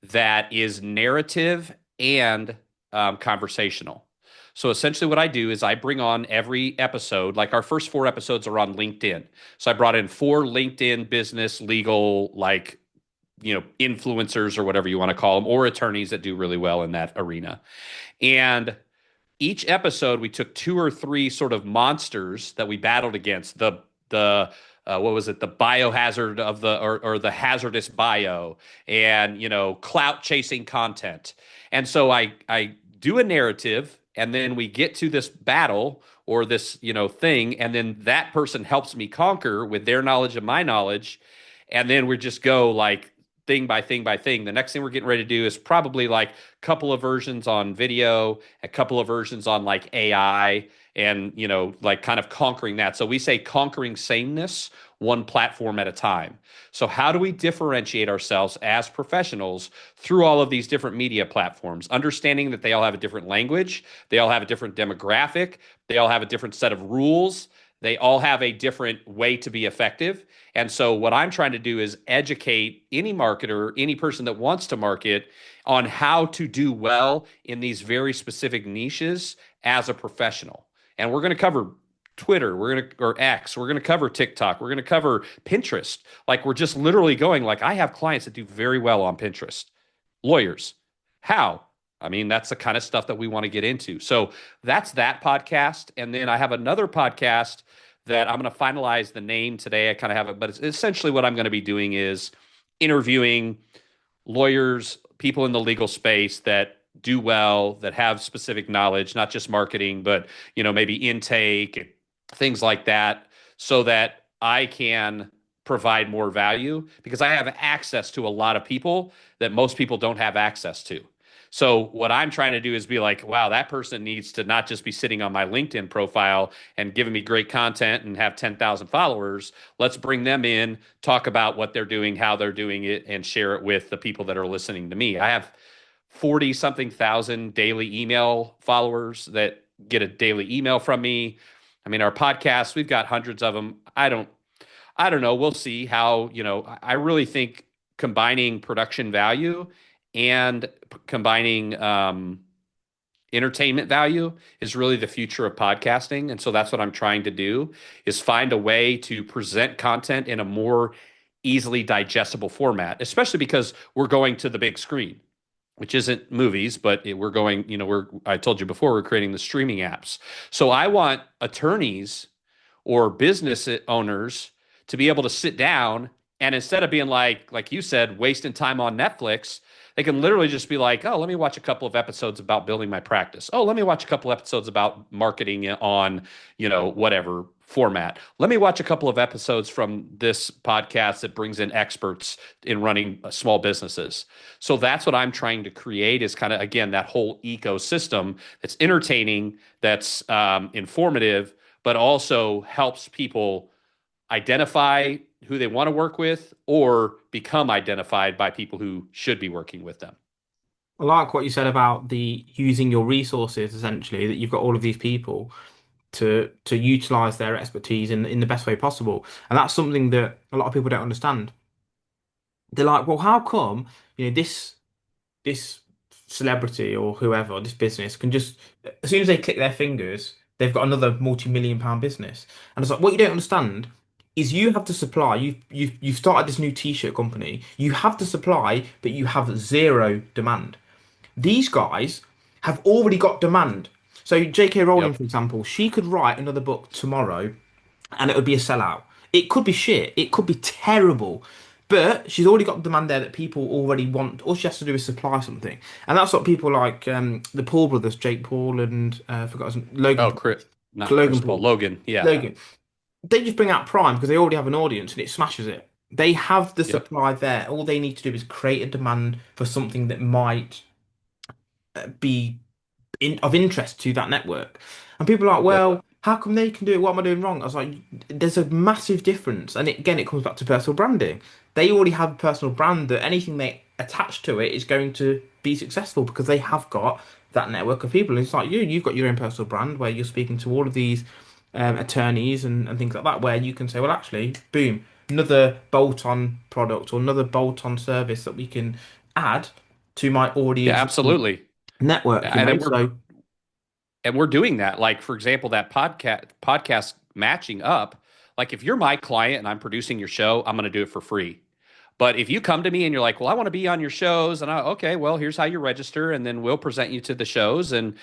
that is narrative and conversational. So essentially, what I do is I bring on every episode, like our first 4 episodes are on LinkedIn. So I brought in 4 LinkedIn business, legal, like, influencers or whatever you want to call them, or attorneys that do really well in that arena. And each episode, we took 2 or 3 sort of monsters that we battled against. The what was it? The biohazard of or the hazardous bio, and clout chasing content. And so I do a narrative, and then we get to this battle or this thing, and then that person helps me conquer with their knowledge and my knowledge, and then we just go like thing by thing by thing. The next thing we're getting ready to do is probably like a couple of versions on video, a couple of versions on like AI, and like kind of conquering that. So we say conquering sameness one platform at a time. So how do we differentiate ourselves as professionals through all of these different media platforms, understanding that they all have a different language, they all have a different demographic, they all have a different set of rules, They all have a different way to be effective. And so, what I'm trying to do is educate any marketer, any person that wants to market on how to do well in these very specific niches as a professional. And we're going to cover Twitter, or X, we're going to cover TikTok, we're going to cover Pinterest. Like, we're just literally going, like, I have clients that do very well on Pinterest, lawyers. How? I mean, that's the kind of stuff that we want to get into. So that's that podcast. And then I have another podcast that I'm going to finalize the name today. I kind of have it, but it's essentially what I'm going to be doing is interviewing lawyers, people in the legal space that do well, that have specific knowledge, not just marketing, but maybe intake, things like that, so that I can provide more value because I have access to a lot of people that most people don't have access to. So what I'm trying to do is be like, wow, that person needs to not just be sitting on my LinkedIn profile and giving me great content and have 10,000 followers. Let's bring them in, talk about what they're doing, how they're doing it, and share it with the people that are listening to me. I have 40 something thousand daily email followers that get a daily email from me. I mean, our podcast, we've got hundreds of them. I don't know. We'll see how, I really think combining production value and combining entertainment value is really the future of podcasting. And so that's what I'm trying to do is find a way to present content in a more easily digestible format, especially because we're going to the big screen, which isn't movies, but we're going, I told you before, we're creating the streaming apps. So I want attorneys or business owners to be able to sit down and instead of being like you said, wasting time on Netflix, they can literally just be like, oh, let me watch a couple of episodes about building my practice. Oh, let me watch a couple of episodes about marketing on, whatever format. Let me watch a couple of episodes from this podcast that brings in experts in running small businesses. So that's what I'm trying to create is kind of, again, that whole ecosystem that's entertaining, that's informative, but also helps people identify who they want to work with or become identified by people who should be working with them. I like what you said about the using your resources, essentially, that you've got all of these people to utilize their expertise in the best way possible. And that's something that a lot of people don't understand. They're like, well, how come, this celebrity or whoever, this business can just, as soon as they click their fingers, they've got another multi-million-pound business. And it's like, what you don't understand is you have to supply. You've started this new t-shirt company. You have to supply, but you have zero demand. These guys have already got demand. So J.K. Rowling, Yep. for example, she could write another book tomorrow and it would be a sellout. It could be shit. It could be terrible. But she's already got demand there that people already want. All she has to do is supply something. And that's what people like the Paul brothers, Jake Paul and I forgot his name, Oh, Chris, not Chris Logan Paul, Paul. Logan. Yeah. Logan. They just bring out Prime because they already have an audience and it smashes it. They have the Yep. supply there. All they need to do is create a demand for something that might be of interest to that network. And people are like, Yep. well, how come they can do it? What am I doing wrong? I was like, there's a massive difference. And again, it comes back to personal branding. They already have a personal brand that anything they attach to it is going to be successful because they have got that network of people. And it's like you've got your own personal brand where you're speaking to all of these attorneys and things like that, where you can say, well, actually, boom, another bolt-on product or another bolt-on service that we can add to my already Yeah, existing absolutely. network, And then So we're doing that. Like, for example, that podcast matching up. Like, if you're my client and I'm producing your show, I'm going to do it for free. But if you come to me and you're like, well, I want to be on your shows, and okay, well, here's how you register, and then we'll present you to the shows, and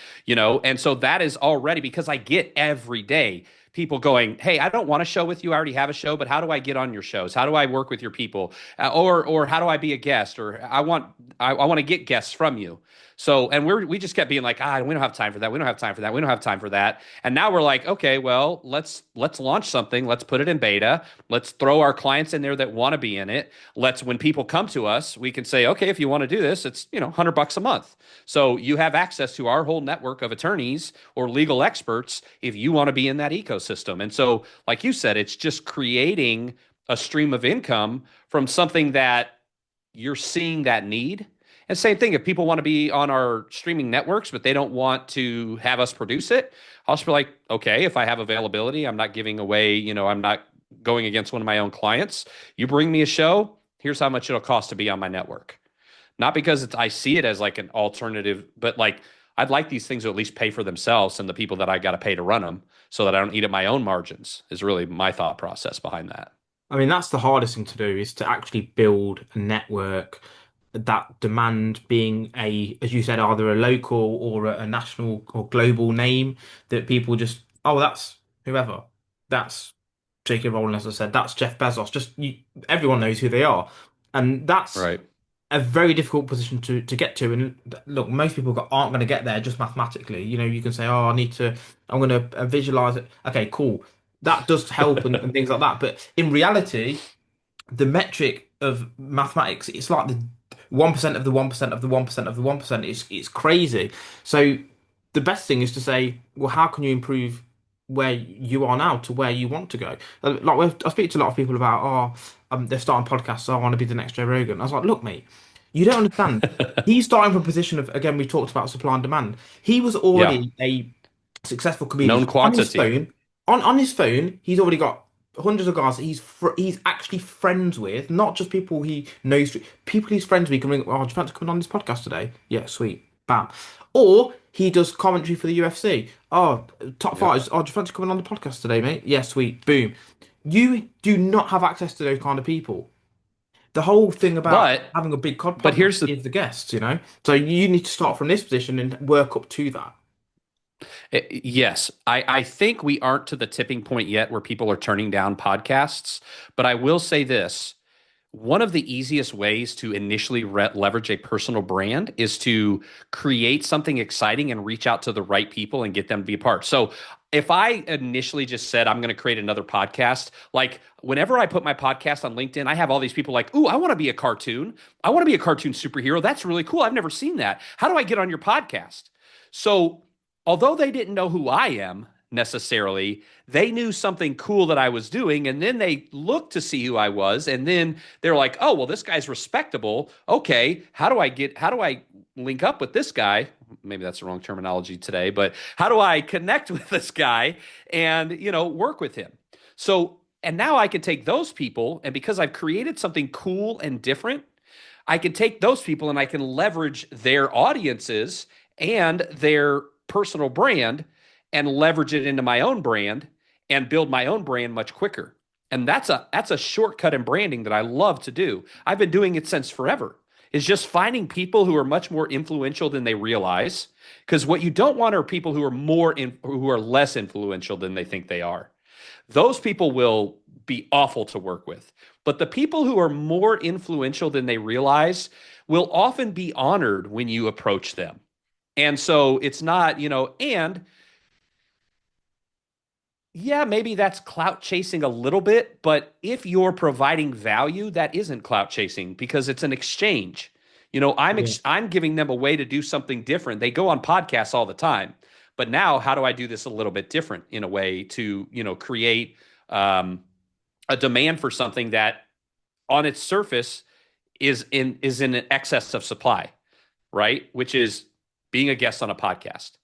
so that is already because I get every day people going, hey, I don't want a show with you, I already have a show, but how do I get on your shows? How do I work with your people? Or how do I be a guest? Or I want to get guests from you. So, and we just kept being like, we don't have time for that. We don't have time for that. We don't have time for that. And now we're like, okay, well, let's launch something. Let's put it in beta. Let's throw our clients in there that want to be in it. When people come to us, we can say, okay, if you want to do this, it's, $100 a month. So you have access to our whole network of attorneys or legal experts if you want to be in that ecosystem. And so, like you said, it's just creating a stream of income from something that you're seeing that need. And same thing, if people want to be on our streaming networks, but they don't want to have us produce it, I'll just be like, okay, if I have availability, I'm not giving away, I'm not going against one of my own clients. You bring me a show, here's how much it'll cost to be on my network. Not because I see it as like an alternative, but like I'd like these things to at least pay for themselves and the people that I got to pay to run them so that I don't eat at my own margins is really my thought process behind that. I mean, that's the hardest thing to do is to actually build a network that demand being as you said, either a local or a national or global name that people just, oh, that's whoever. That's J.K. Rowling, as I said, that's Jeff Bezos. Everyone knows who they are. And that's Right. a very difficult position to get to. And look, most people aren't going to get there just mathematically. You can say, oh, I'm going to visualize it. Okay, cool. That does help and things like that. But in reality, the metric of mathematics, it's like the 1% of the 1% of the 1% of the 1%. It's crazy. So the best thing is to say, well, how can you improve where you are now to where you want to go? I speak to a lot of people about, they're starting podcasts, so I want to be the next Joe Rogan. I was like, look, mate, you don't understand. He's starting from a position of, again, we talked about supply and demand. He was Yeah. already a successful comedian Known on his quantity. phone. On his phone, he's already got hundreds of guys that he's actually friends with, not just people he knows, people he's friends with. He can ring, oh, do you fancy coming on this podcast today? Yeah, sweet, bam. Or he does commentary for the UFC. Oh, top Yep. fighters. Oh, do you fancy coming on the podcast today, mate? Yeah, sweet, boom. You do not have access to those kind of people. The whole thing about But having a big but podcast here's the is the guests. So you need to start from this position and work up to that. Yes, I think we aren't to the tipping point yet where people are turning down podcasts, but I will say this. One of the easiest ways to initially leverage a personal brand is to create something exciting and reach out to the right people and get them to be a part. So, if I initially just said I'm going to create another podcast, like whenever I put my podcast on LinkedIn, I have all these people like, "Ooh, I want to be a cartoon. I want to be a cartoon superhero. That's really cool. I've never seen that. How do I get on your podcast?" So, although they didn't know who I am necessarily, they knew something cool that I was doing. And then they looked to see who I was. And then they're like, oh, well, this guy's respectable. Okay, how do I link up with this guy? Maybe that's the wrong terminology today, but how do I connect with this guy and, work with him? So, and now I can take those people, and because I've created something cool and different, I can take those people and I can leverage their audiences and their personal brand and leverage it into my own brand and build my own brand much quicker. And that's a shortcut in branding that I love to do. I've been doing it since forever. Is just finding people who are much more influential than they realize. Because what you don't want are people who are less influential than they think they are. Those people will be awful to work with. But the people who are more influential than they realize will often be honored when you approach them. And so it's not, and yeah, maybe that's clout chasing a little bit, but if you're providing value, that isn't clout chasing because it's an exchange. Yeah. I'm giving them a way to do something different. They go on podcasts all the time, but now how do I do this a little bit different in a way to create a demand for something that on its surface is in excess of supply, right? Which is being a guest on a podcast.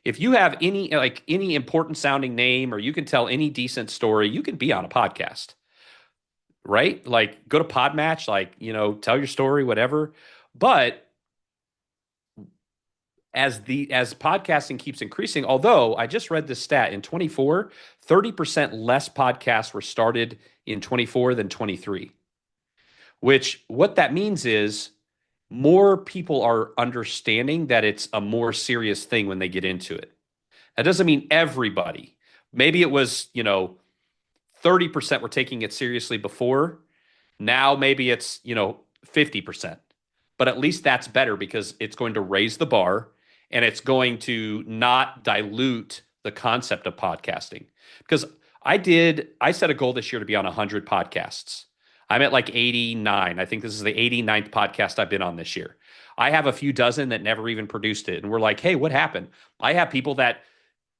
If you have any important sounding name or you can tell any decent story, you can be on a podcast, right? Like go to Podmatch, tell your story, whatever. But as podcasting keeps increasing, although I just read this stat in 24, 30% less podcasts were started in 24 than 23, which what that means is more people are understanding that it's a more serious thing when they get into it. That doesn't mean everybody. Maybe it was, 30% were taking it seriously before. Now maybe it's, 50%. But at least that's better because it's going to raise the bar and it's going to not dilute the concept of podcasting. Because I set a goal this year to be on 100 podcasts. I'm at like 89. I think this is the 89th podcast I've been on this year. I have a few dozen that never even produced it. And we're like, hey, what happened? I have people that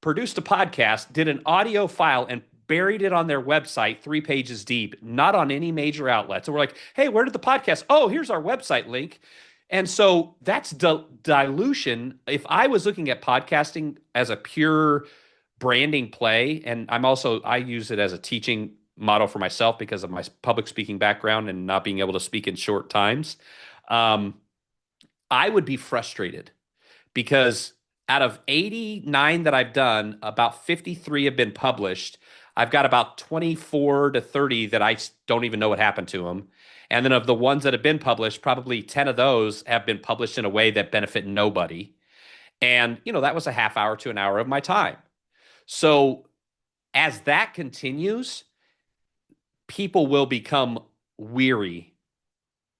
produced a podcast, did an audio file, and buried it on their website 3 pages deep, not on any major outlets. And we're like, hey, where did the podcast? Oh, here's our website link. And so that's dilution. If I was looking at podcasting as a pure branding play, and I use it as a teaching model for myself because of my public speaking background and not being able to speak in short times. Um, I would be frustrated because out of 89 that I've done, about 53 have been published. I've got about 24 to 30 that I don't even know what happened to them. And then of the ones that have been published, probably 10 of those have been published in a way that benefit nobody. And, that was a half hour to an hour of my time. So as that continues, people will become weary.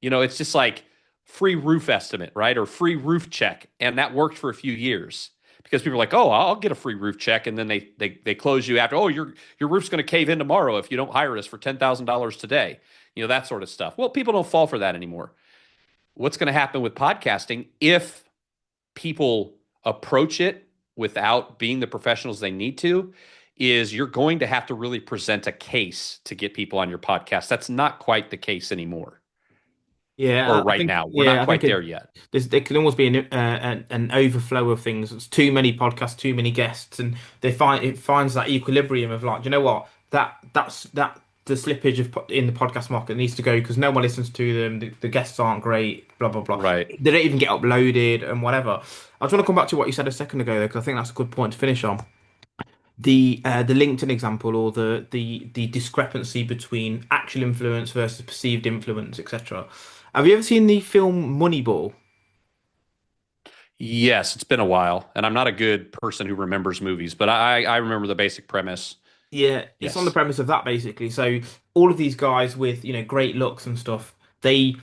It's just like free roof estimate, right? Or free roof check. And that worked for a few years because people are like, oh, I'll get a free roof check. And then they close you after, oh, your roof's going to cave in tomorrow if you don't hire us for $10,000 today. That sort of stuff. Well, people don't fall for that anymore. What's going to happen with podcasting if people approach it without being the professionals they need to is you're going to have to really present a case to get people on your podcast. That's not quite the case anymore. Yeah, Or I right think now. We're yeah, not I think quite there yet. there can almost be an overflow of things. It's too many podcasts, too many guests, and it finds that equilibrium of like, do you know what, that the slippage in the podcast market needs to go because no one listens to them. The guests aren't great. Blah blah blah. Right. They don't even get uploaded and whatever. I just want to come back to what you said a second ago though, because I think that's a good point to finish on. The LinkedIn example or the discrepancy between actual influence versus perceived influence, etc. Have you ever seen the film Moneyball? Yes, it's been a while, and I'm not a good person who remembers movies, but I remember the basic premise. Yeah, it's on the Yes. premise of that basically. So all of these guys with, great looks and stuff, they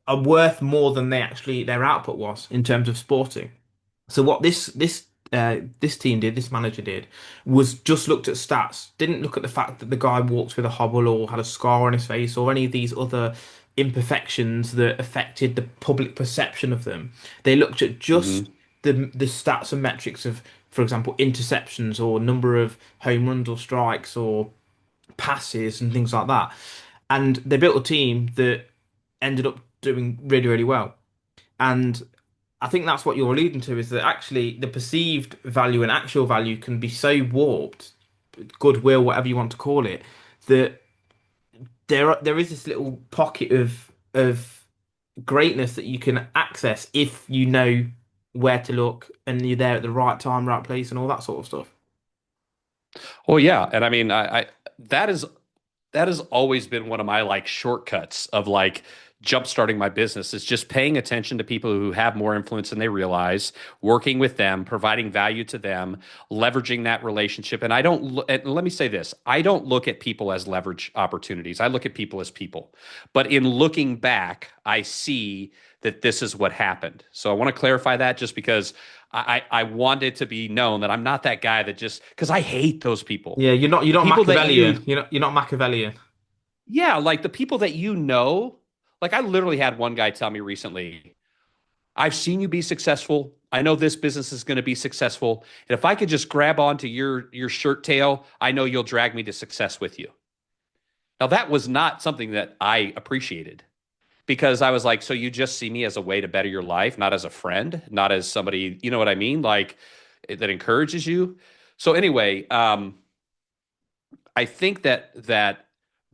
are worth more than their output was in terms of sporting. So what this team did, this manager did, was just looked at stats. Didn't look at the fact that the guy walks with a hobble or had a scar on his face or any of these other imperfections that affected the public perception of them. They looked at just Hmm. the stats and metrics of, for example, interceptions or number of home runs or strikes or passes and things like that. And they built a team that ended up doing really, really well. And I think that's what you're alluding to is that actually the perceived value and actual value can be so warped, goodwill, whatever you want to call it, that there is this little pocket of greatness that you can access if you know where to look and you're there at the right time, right place, and all that sort of stuff. Well, yeah, and I mean, I that is that has always been one of my like shortcuts of like jump-starting my business is just paying attention to people who have more influence than they realize, working with them, providing value to them, leveraging that relationship. And and let me say this, I don't look at people as leverage opportunities. I look at people as people. But in looking back, I see that this is what happened. So I want to clarify that just because I want it to be known that I'm not that guy that just because I hate those people. Yeah, you're not People that Machiavellian. you You're not Machiavellian. Yeah, like the people that like I literally had one guy tell me recently, I've seen you be successful. I know this business is going to be successful. And if I could just grab onto your shirt tail, I know you'll drag me to success with you. Now that was not something that I appreciated because I was like, so you just see me as a way to better your life, not as a friend, not as somebody, you know what I mean? Like that encourages you. So anyway, I think that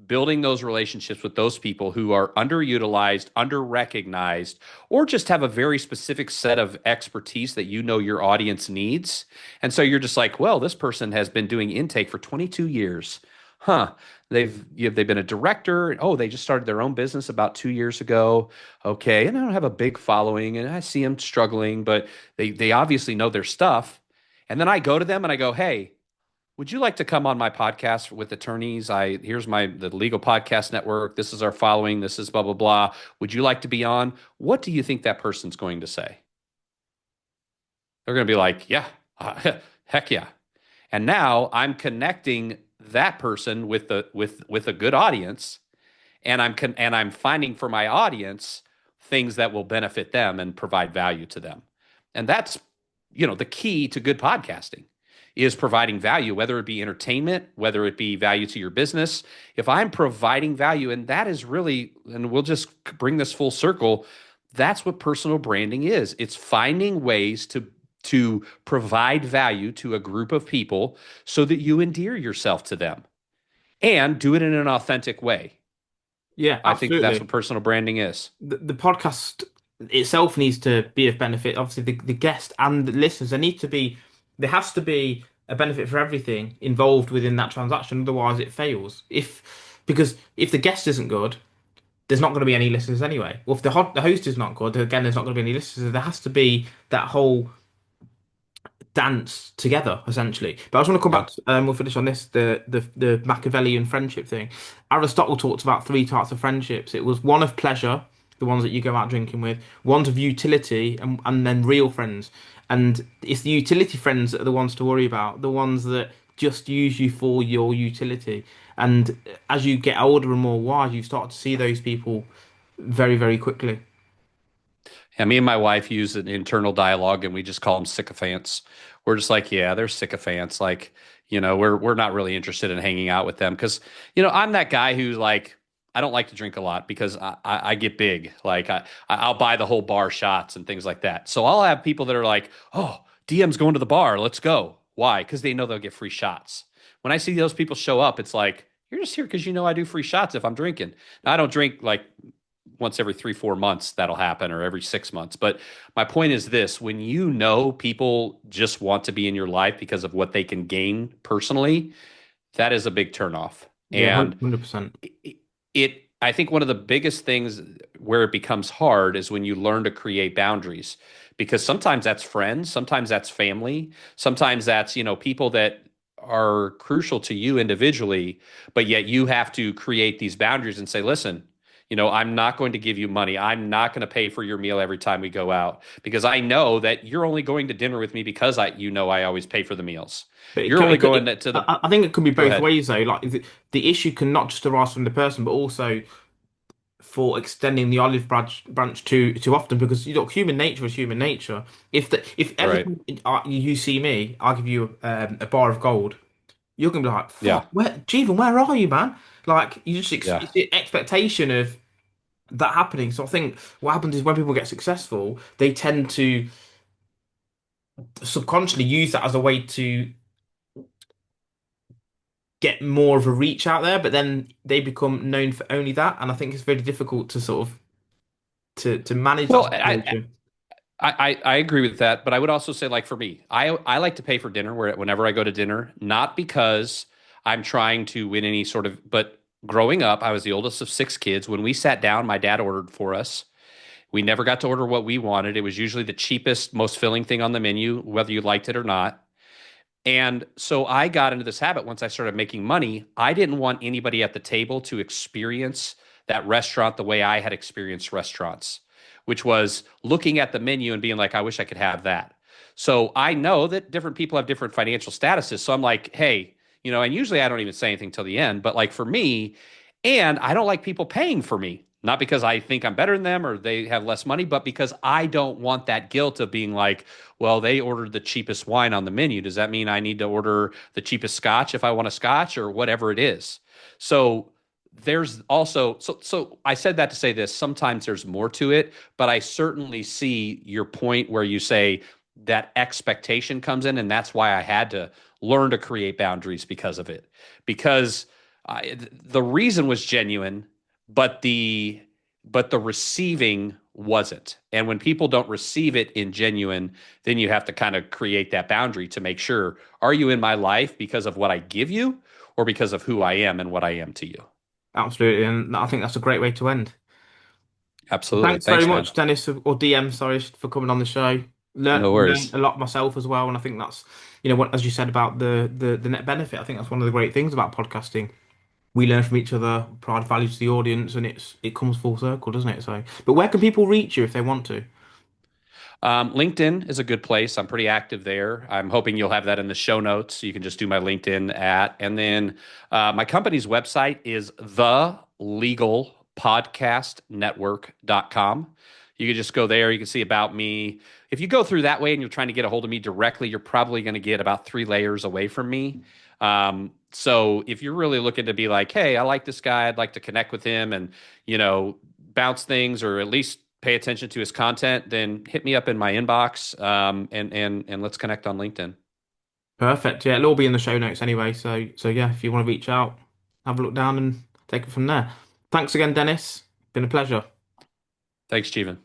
building those relationships with those people who are underutilized, underrecognized, or just have a very specific set of expertise that your audience needs. And so you're just like, well, this person has been doing intake for 22 years. Huh. They've been a director. Oh, they just started their own business about 2 years ago. Okay. And I don't have a big following and I see them struggling, but they obviously know their stuff. And then I go to them and I go, hey, would you like to come on my podcast with attorneys? Here's the legal podcast network. This is our following. This is blah blah blah. Would you like to be on? What do you think that person's going to say? They're going to be like, yeah, heck yeah. And now I'm connecting that person with a good audience, and I'm finding for my audience things that will benefit them and provide value to them. And that's the key to good podcasting is providing value, whether it be entertainment, whether it be value to your business. If I'm providing value, and that is really, and we'll just bring this full circle, That's what personal branding is. It's finding ways to provide value to a group of people so that you endear yourself to them and do it in an authentic way. Yeah, I think that's what absolutely. personal branding is. The podcast itself needs to be of benefit. Obviously, the guest and the listeners, there has to be a benefit for everything involved within that transaction. Otherwise, it fails. Because if the guest isn't good, there's not going to be any listeners anyway. Or if the host is not good, again, there's not going to be any listeners. There has to be that whole dance together, essentially. But I just want to come back Yep. to, we'll finish on this, the Machiavellian friendship thing. Aristotle talked about three types of friendships. It was one of pleasure, the ones that you go out drinking with, ones of utility, and then real friends. And it's the utility friends that are the ones to worry about, the ones that just use you for your utility. And as you get older and more wise, you start to see those people very, very quickly. Yeah, me and my wife use an internal dialogue and we just call them sycophants. We're just like, yeah, they're sycophants. Like, we're not really interested in hanging out with them because, I'm that guy who's like, I don't like to drink a lot because I get big. Like I'll buy the whole bar shots and things like that. So I'll have people that are like, oh, DM's going to the bar. Let's go. Why? Because they know they'll get free shots. When I see those people show up, it's like, you're just here because I do free shots if I'm drinking. Now, I don't drink like once every 3 4 months that'll happen or every 6 months, but my point is this: when people just want to be in your life because of what they can gain personally, that is a big turnoff. Yeah, And 100%. I think one of the biggest things where it becomes hard is when you learn to create boundaries, because sometimes that's friends, sometimes that's family, sometimes that's people that are crucial to you individually, but yet you have to create these boundaries and say, listen, I'm not going to give you money. I'm not going to pay for your meal every time we go out because I know that you're only going to dinner with me because I always pay for the meals. But You're only going to the, I think it can be go both ahead. ways though. Like the issue can not just arise from the person, but also for extending the olive branch too often. Because human nature is human nature. If every Right. time you see me, I give you a bar of gold, you're gonna be like, Yeah. "Fuck, Jeevan, where are you, man?" Like you just Yeah. it's the expectation of that happening. So I think what happens is when people get successful, they tend to subconsciously use that as a way to get more of a reach out there, but then they become known for only that, and I think it's very difficult to sort of to manage that Well, I, situation. I agree with that, but I would also say, like for me, I like to pay for dinner whenever I go to dinner, not because I'm trying to win any sort of, but growing up, I was the oldest of six kids. When we sat down, my dad ordered for us. We never got to order what we wanted. It was usually the cheapest, most filling thing on the menu, whether you liked it or not. And so I got into this habit once I started making money. I didn't want anybody at the table to experience that restaurant the way I had experienced restaurants, which was looking at the menu and being like, I wish I could have that. So I know that different people have different financial statuses. So I'm like, hey, and usually I don't even say anything till the end, but like for me, and I don't like people paying for me, not because I think I'm better than them or they have less money, but because I don't want that guilt of being like, well, they ordered the cheapest wine on the menu. Does that mean I need to order the cheapest scotch if I want a scotch or whatever it is? So there's also so I said that to say this. Sometimes there's more to it, but I certainly see your point where you say that expectation comes in, and that's why I had to learn to create boundaries because of it. Because the reason was genuine, but the receiving wasn't. And when people don't receive it in genuine, then you have to kind of create that boundary to make sure, are you in my life because of what I give you or because of who I am and what I am to you? Absolutely, and I think that's a great way to end. Absolutely. Thanks very Thanks, man. much, Dennis, or DM, sorry, for coming on the show. No Learned worries. a lot myself as well, and I think that's, what as you said about the net benefit. I think that's one of the great things about podcasting. We learn from each other, provide value to the audience, and it comes full circle, doesn't it? So, but where can people reach you if they want to? LinkedIn is a good place. I'm pretty active there. I'm hoping you'll have that in the show notes. So you can just do my LinkedIn at. And then my company's website is thelegalpodcastnetwork.com. You can just go there. You can see about me. If you go through that way and you're trying to get a hold of me directly, you're probably going to get about 3 layers away from me. So if you're really looking to be like, hey, I like this guy, I'd like to connect with him and, bounce things or at least pay attention to his content, then hit me up in my inbox, and let's connect on LinkedIn. Perfect. Yeah, it'll all be in the show notes anyway. So yeah, if you want to reach out, have a look down and take it from there. Thanks again, Dennis. Been a pleasure. Thanks, Steven.